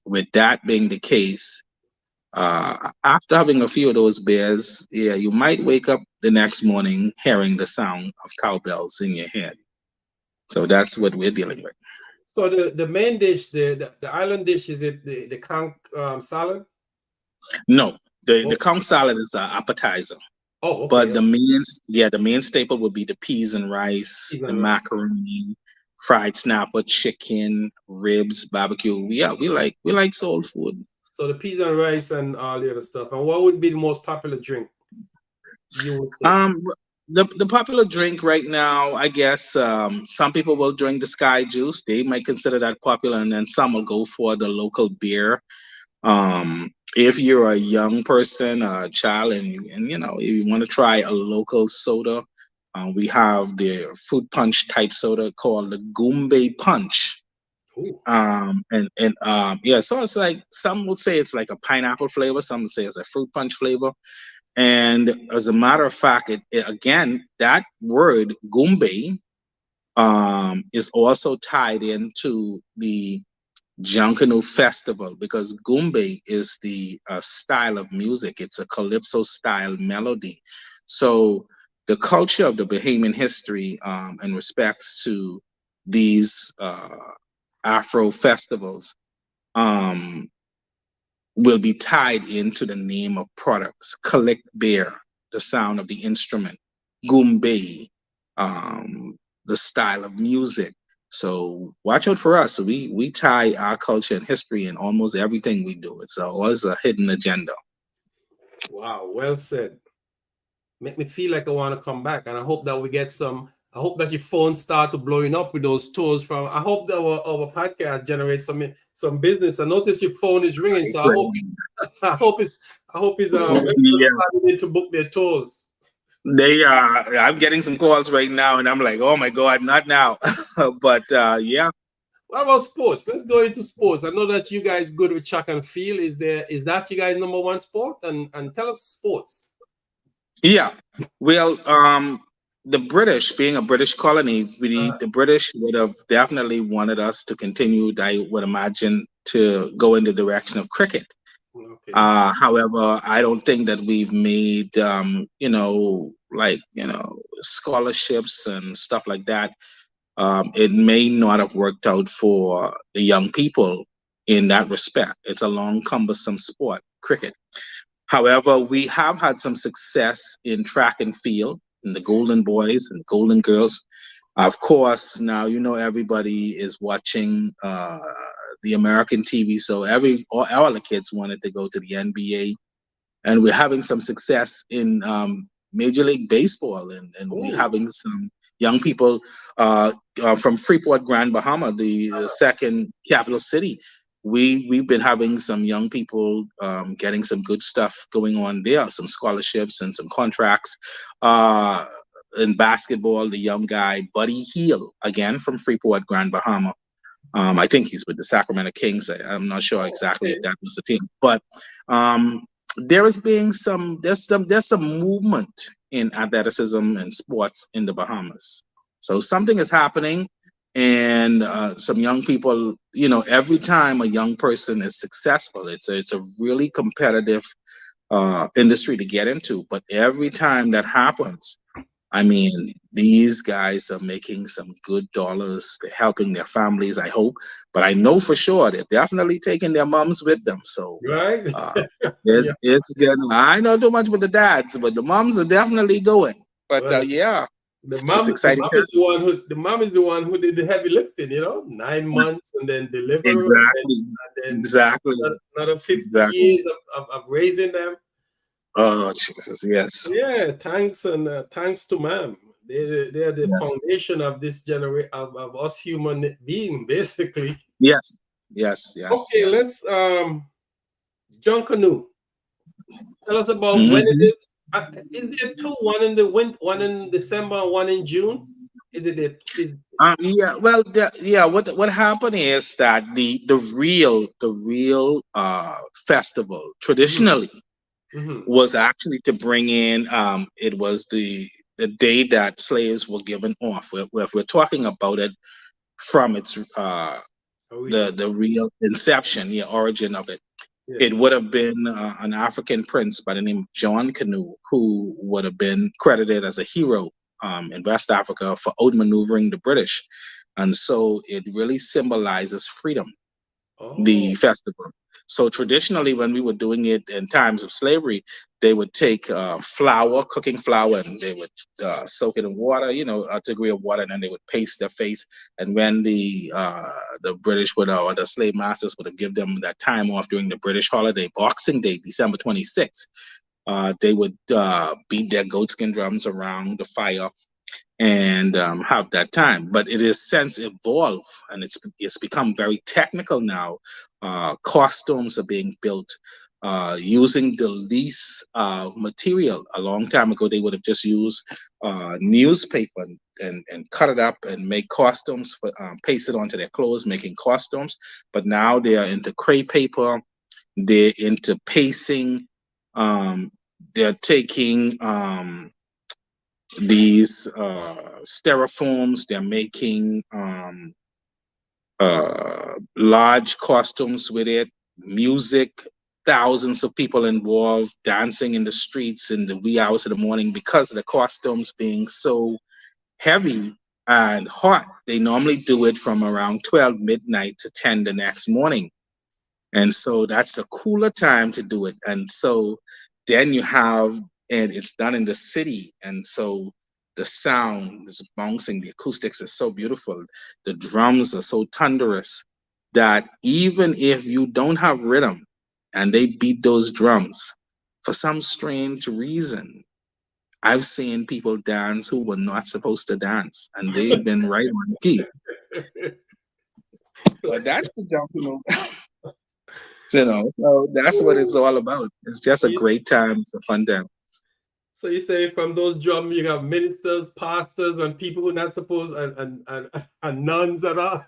with that being the case, after having a few of those beers, yeah, you might wake up the next morning hearing the sound of cowbells in your head. So that's what we're dealing with. So the main dish, the island dish, is it the conch salad? No, the conch salad is an appetizer. Oh, okay. But the main staple would be the peas and rice, the macaroni, fried snapper, chicken, ribs, barbecue. Yeah, we like soul food. So the peas and rice and all the other stuff. And what would be the most popular drink, you would say? The popular drink right now, I guess, some people will drink the sky juice. They might consider that popular, and then some will go for the local beer. If you're a young person, a child, and if you want to try a local soda, we have the fruit punch type soda called the Goombay Punch. Yeah, so it's like, some would say it's like a pineapple flavor, some would say it's a fruit punch flavor. And as a matter of fact, again, that word Goombay is also tied into the Junkanoo Festival, because Goombay is the style of music. It's a calypso style melody. So the culture of the Bahamian history in respects to these Afro festivals will be tied into the name of products. Kalik beer, the sound of the instrument. Goombay, the style of music. So watch out for us. We tie our culture and history in almost everything we do. It's always a hidden agenda. Wow, well said. Make me feel like I want to come back, and I hope that we get some. I hope that your phone start to blowing up with those tours from. I hope that our podcast generates some business. I notice your phone is ringing, so I hope it's to book their tours. They are. I'm getting some calls right now, and I'm like, oh my God, not now. But yeah. What about sports? Let's go into sports. I know that you guys good with track and field. Is that you guys' number one sport? And tell us sports. Yeah. Well, the British, being a British colony, the British would have definitely wanted us to continue, I would imagine, to go in the direction of cricket. Okay. However, I don't think that we've made, scholarships and stuff like that. It may not have worked out for the young people in that respect. It's a long, cumbersome sport, cricket. However, we have had some success in track and field. and the golden boys and golden girls. Of course, now everybody is watching the American TV, so all the kids wanted to go to the NBA, and we're having some success in Major League Baseball, and we're Oh, having some young people from Freeport, Grand Bahama, the second capital city. We've been having some young people getting some good stuff going on there, some scholarships and some contracts. In basketball, the young guy Buddy Hield, again from Freeport, Grand Bahama. I think he's with the Sacramento Kings. I'm not sure exactly okay. if that was the team, but um, there's some movement in athleticism and sports in the Bahamas. So something is happening, and some young people. Every time a young person is successful, it's a really competitive industry to get into. But every time that happens, I mean, these guys are making some good dollars. They're helping their families, I hope. But I know for sure they're definitely taking their moms with them. So Right? uh, Yeah. it's getting, I know too much with the dads, but the moms are definitely going. But Well, yeah, the it's mom, the exciting mom time. is the one who the mom is the one who did the heavy lifting. 9 months and then deliver, Exactly. and then Exactly. another 50 Exactly. years of raising them. Oh, Jesus. Yes. Yeah, thanks and thanks to ma'am. They're the Yes. foundation of this generation of us human being, basically. Yes. Yes. Yes. Okay, Yes. let's John Canoe. Tell us about when it Hmm. is. Is there two? One in the one in December, and one in June. Is it is Yeah, well, yeah. What happened is that the real festival mhm, traditionally mhm. was actually to bring in. It was the day that slaves were given off. We're talking about it from its the Origin. the real inception, the origin of it. Yeah. It would have been an African prince by the name of John Canoe, who would have been credited as a hero in West Africa for outmaneuvering the British. And so it really symbolizes freedom, Oh. the festival. So traditionally, when we were doing it in times of slavery, they would take flour, cooking flour, and they would soak it in water, a degree of water, and then they would paste their face. And when the British would or the slave masters would have give them that time off during the British holiday, Boxing Day, December 26th, they would beat their goatskin drums around the fire and have that time. But it has since evolved, and it's become very technical now. Costumes are being built using the least material. A long time ago, they would have just used newspaper and cut it up and make costumes, paste it onto their clothes, making costumes. But now they are into crepe paper. They're into pasting. Um, they're taking these styrofoams. They're making large costumes with it, music, thousands of people involved, dancing in the streets in the wee hours of the morning because of the costumes being so heavy and hot. They normally do it from around 12 midnight to 10 the next morning. And so that's the cooler time to do it. And so then you have, and it's done in the city. And so the sound is bouncing, the acoustics is so beautiful. The drums are so thunderous that even if you don't have rhythm and they beat those drums, for some strange reason, I've seen people dance who were not supposed to dance, and they've been right on key. But that's the jumping over. So that's what it's all about. It's just So a you, great time. It's a fun time. so you say from those drums you have ministers, pastors, and people who not supposed and nuns and all.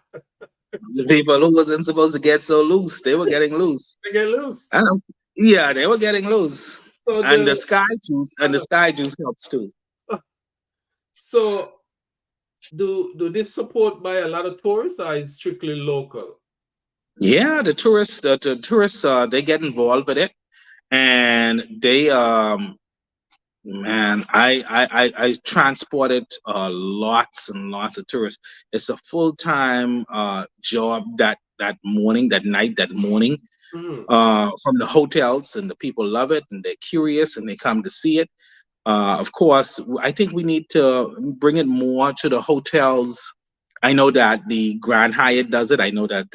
The people who wasn't supposed to get so loose, they were getting loose. They get loose. I know. Yeah, they were getting loose. So And the the sky juice helps too. so do this support by a lot of tourists or is strictly local? Yeah, the tourists, they get involved with it, and they man, I transported lots and lots of tourists. It's a full-time job that morning, that night, that morning, Mhm. from the hotels, and the people love it, and they're curious, and they come to see it. Of course, I think we need to bring it more to the hotels. I know that the Grand Hyatt does it. I know that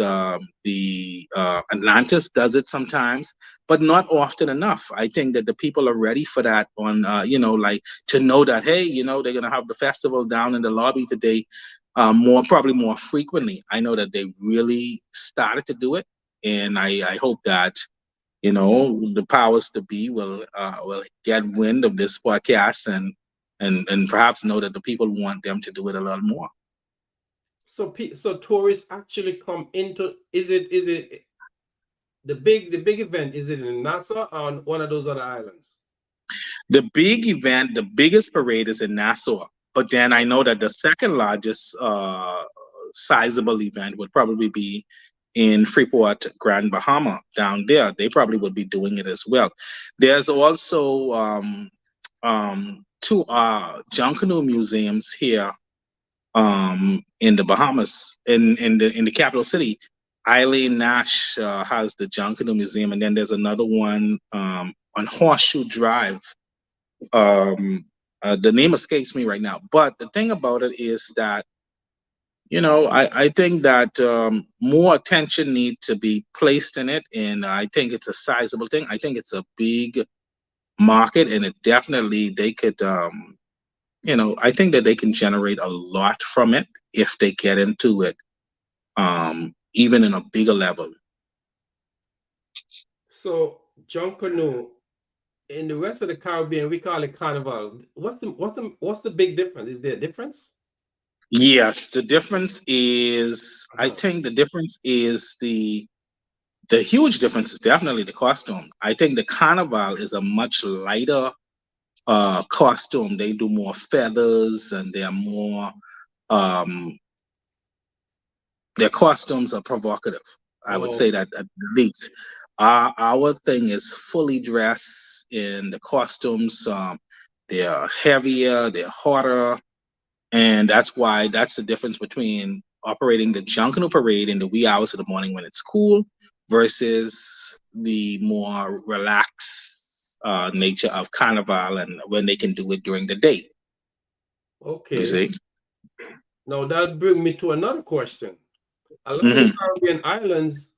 the Atlantis does it sometimes, but not often enough. I think that the people are ready for that. On like to know that, hey, they're gonna have the festival down in the lobby today, more probably more frequently. I know that they really started to do it, and I hope that the powers to be will get wind of this podcast and perhaps know that the people want them to do it a lot more. So tourists actually come into, is it the big event, is it in Nassau or on one of those other islands? The big event, the biggest parade is in Nassau, but then I know that the second largest sizable event would probably be in Freeport, Grand Bahama down there. They probably would be doing it as well. There's also two junk canoe museums here in the Bahamas, in the capital city. Eileen Nash has the junk canoe museum, and then there's another one on Horseshoe Drive. The name escapes me right now, but the thing about it is that I think that more attention needs to be placed in it, and I think it's a sizable thing. I think it's a big market, and it definitely they could, I think that they can generate a lot from it if they get into it, even in a bigger level. So junk canoe in the rest of the Caribbean, we call it carnival. What's the big difference? Is there a difference? Yes, the difference is, I think the difference is the huge difference is definitely the costume. I think the carnival is a much lighter costume. They do more feathers and they're more um their costumes are provocative. I would say Oh, that at the least. Our thing is fully dressed in the costumes. They're heavier, they're harder, and that's the difference between operating the Junkanoo Parade in the wee hours of the morning when it's cool versus the more relaxed nature of Carnival and when they can do it during the day. You okay. see? Now that brings me to another question. A lot of the Hmm. Caribbean islands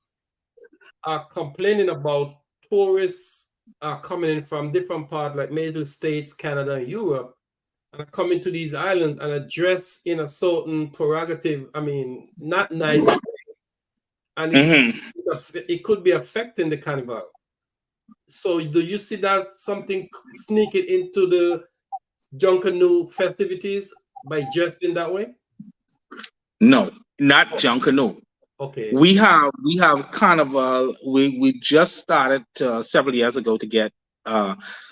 are complaining about tourists are coming in from different parts, like Middle States, Canada, and Europe, and are coming to these islands and are dressed in a certain prerogative. I mean, not nice, and Hmm. it could be affecting the carnival. So, do you see that something sneaking into the Junkanoo festivities by dressing that way? No, not Junkanoo. Okay. We have Carnival. We just started several years ago to get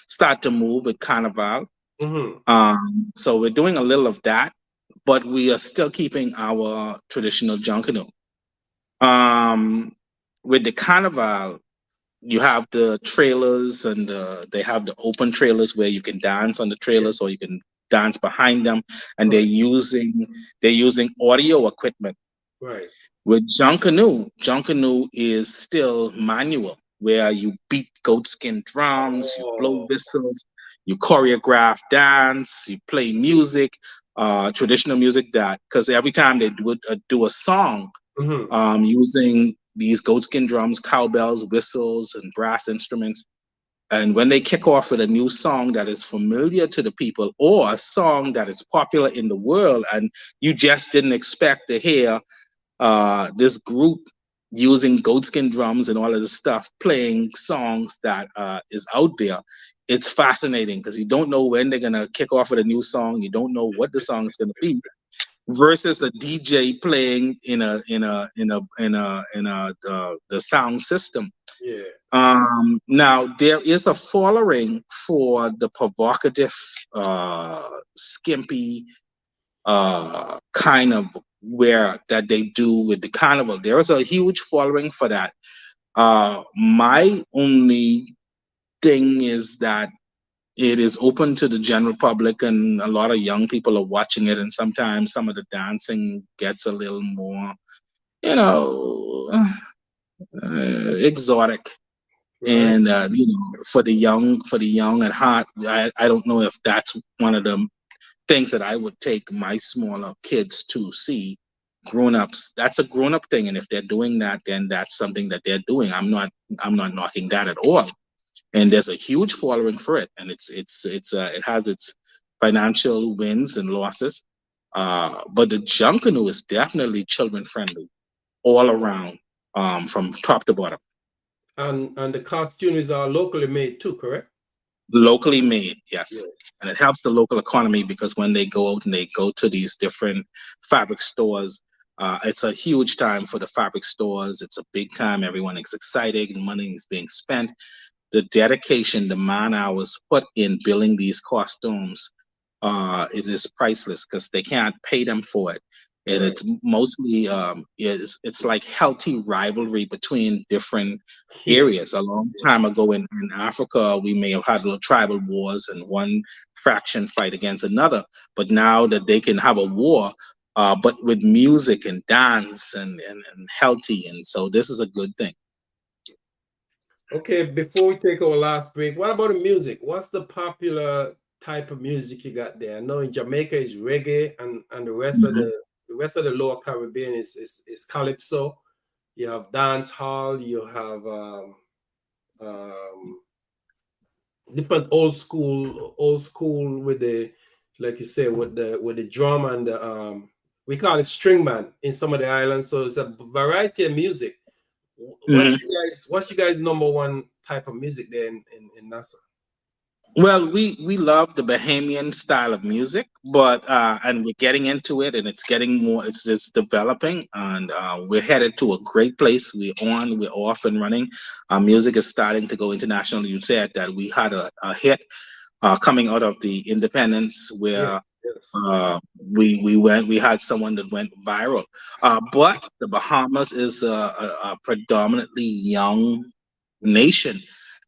start to move with Carnival. Mm-hmm. So we're doing a little of that, but we are still keeping our traditional Junkanoo. Um, with the Carnival, you have the trailers and they have the open trailers where you can dance on the Yeah. trailers or you can dance behind them, and they're Right. using audio equipment. Right. With Junkanoo is still manual, where you beat goatskin drums, you blow Oh. whistles, you choreograph dance, you play music, traditional music that, because every time they do a song, Mm-hmm. using these goatskin drums, cowbells, whistles, and brass instruments. And when they kick off with a new song that is familiar to the people or a song that is popular in the world, and you just didn't expect to hear this group using goatskin drums and all of this stuff, playing songs that is out there. It's fascinating because you don't know when they're gonna kick off with a new song. You don't know what the song is gonna be. Versus a DJ playing in the sound system. Yeah. Now there is a following for the provocative, skimpy kind of wear that they do with the carnival. There is a huge following for that. My only thing is that it is open to the general public, and a lot of young people are watching it. And sometimes some of the dancing gets a little more, you know, exotic. Right. And for the young at heart, I don't know if that's one of the things that I would take my smaller kids to see. Grown-ups, that's a grown-up thing, and if they're doing that, then that's something that they're doing. I'm not knocking that at all. And there's a huge following for it, and it has its financial wins and losses. But the Junkanoo is definitely children friendly all around, from top to bottom. And the costumes are locally made too, correct? Locally made, yes. And it helps the local economy, because when they go out and they go to these different fabric stores, it's a huge time for the fabric stores. It's a big time. Everyone is excited and money is being spent. The dedication, the man hours put in building these costumes, it is priceless, because they can't pay them for it. And it's mostly it's like healthy rivalry between different areas. A long time ago in Africa, we may have had little tribal wars and one faction fight against another. But now that they can have a war, but with music and dance and healthy, and so this is a good thing. Okay, before we take our last break, what about the music? What's the popular type of music you got there? I know in Jamaica is reggae, and the rest of the lower Caribbean is calypso. You have dance hall. You have different old school with the, like you say, with the drum and the we call it string band in some of the islands. So it's a variety of music. What's you guys number one type of music there in Nassau? Well, we love the Bahamian style of music, but and we're getting into it, and it's getting more. It's just developing, and we're headed to a great place. We're off and running. Our music is starting to go international. You said that we had a hit coming out of the independence, where we had someone that went viral. But the Bahamas is a predominantly young nation,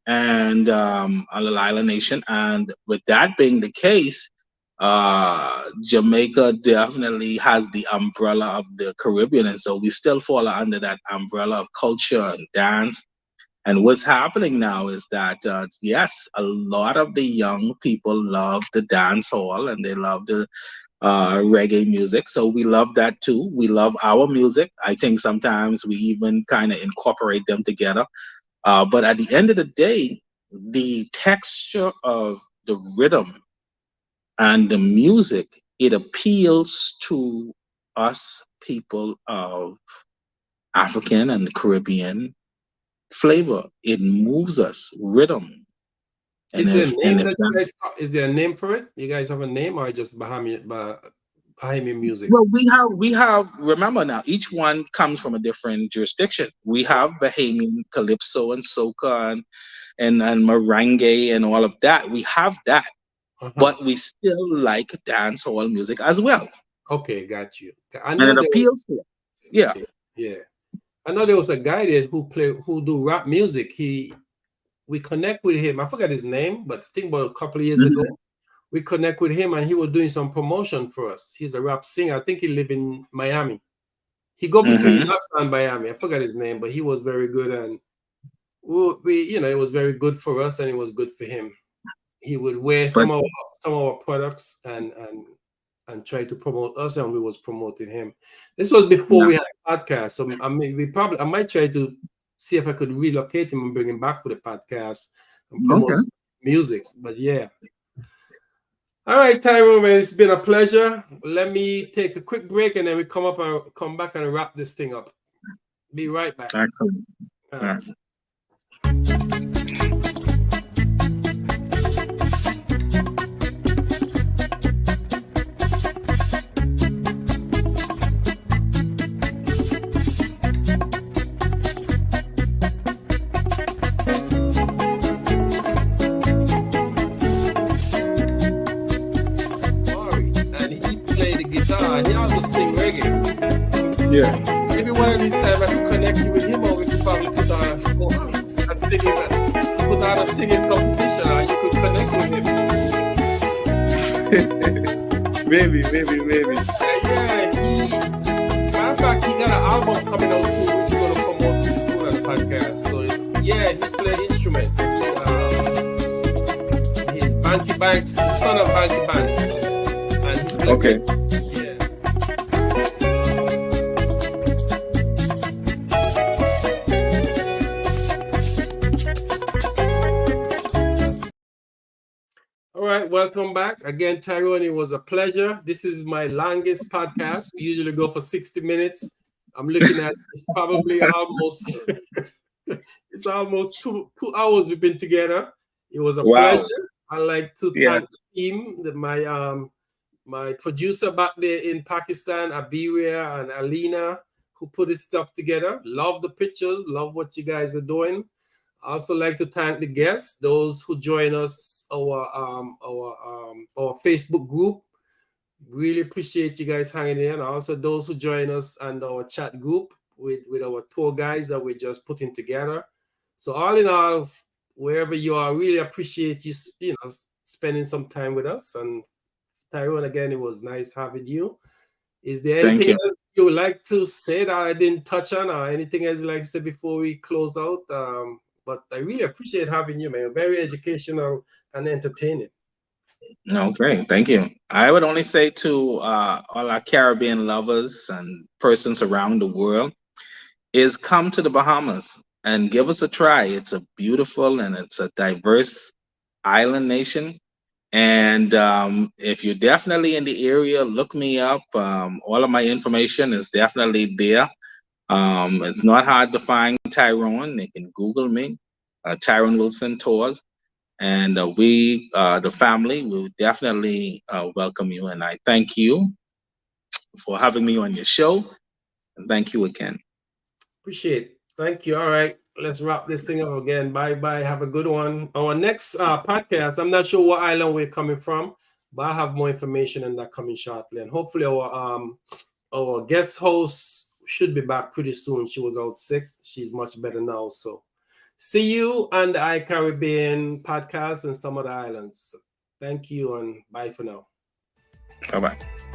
and a little island nation. And with that being the case, Jamaica definitely has the umbrella of the Caribbean, and so we still fall under that umbrella of culture and dance. And what's happening now is that yes, a lot of the young people love the dance hall, and they love the reggae music. So we love that too. We love our music. I think sometimes we even kind of incorporate them together. But at the end of the day, the texture of the rhythm and the music, it appeals to us people of African and Caribbean flavor. It moves us, rhythm. Is there a name for it? You guys have a name, or just Bahamian music? Well, we have. Remember now, each one comes from a different jurisdiction. We have Bahamian calypso and soca and merengue and all of that. We have that, but we still like dancehall music as well. Okay, got you. And it appeals to it. Yeah. I know there was a guy there who do rap music. We connect with him. I forgot his name, but I think about a couple of years ago, we connect with him, and he was doing some promotion for us. He's a rap singer. I think he live in Miami. He go between Nassau and Miami. I forgot his name, but he was very good, and it was very good for us, and it was good for him. He would wear some of our products and try to promote us, and we was promoting him. This was before we had a podcast, so I might try to see if I could relocate him and bring him back for the podcast and promote music. But yeah. All right, Tyrone, man, it's been a pleasure. Let me take a quick break, and then we come back and wrap this thing up. Be right back. Excellent. All right. He also sing reggae. Yeah. Maybe one of these times I could connect you with him, or we could probably put on a singing competition, or you could connect with him. maybe. Matter of fact, he got an album coming out soon, which we're gonna promote soon on the podcast. So yeah, he played instruments. instrument. He's Banky Banks, the son of Banky Banks. And Okay. yeah. All right, welcome back again, Tyrone. It was a pleasure. This is my longest podcast. We usually go for 60 minutes. I'm looking at it's probably almost it's almost two hours we've been together. It was a Wow. pleasure. I like to Yeah. thank the team, my producer back there in Pakistan, Abiria and Alina, who put this stuff together. Love the pictures, love what you guys are doing. I also like to thank the guests, those who join us, our Facebook group. Really appreciate you guys hanging in. And also those who join us and our chat group with our tour guides that we're just putting together. So all in all, wherever you are, really appreciate you spending some time with us. And Tyrone, again, it was nice having you. Is there Thank anything you. else you would like to say that I didn't touch on, or anything else you'd like to say before we close out? But I really appreciate having you, man. Very educational and entertaining. No, great. Thank you. I would only say to all our Caribbean lovers and persons around the world is come to the Bahamas and give us a try. It's a beautiful and it's a diverse island nation. And if you're definitely in the area, look me up. All of my information is definitely there. It's not hard to find Tyrone. They can Google me, Tyrone Wilson Tours. And we, the family, will definitely welcome you. And I thank you for having me on your show. And thank you again. Appreciate it. Thank you. All right. Let's wrap this thing up again. Bye-bye. Have a good one. Our next podcast, I'm not sure what island we're coming from, but I have more information on that coming shortly. And hopefully our guest host should be back pretty soon. She was out sick. She's much better now. So see you on the iCaribbean podcast and some other islands. Thank you and bye for now. Bye-bye.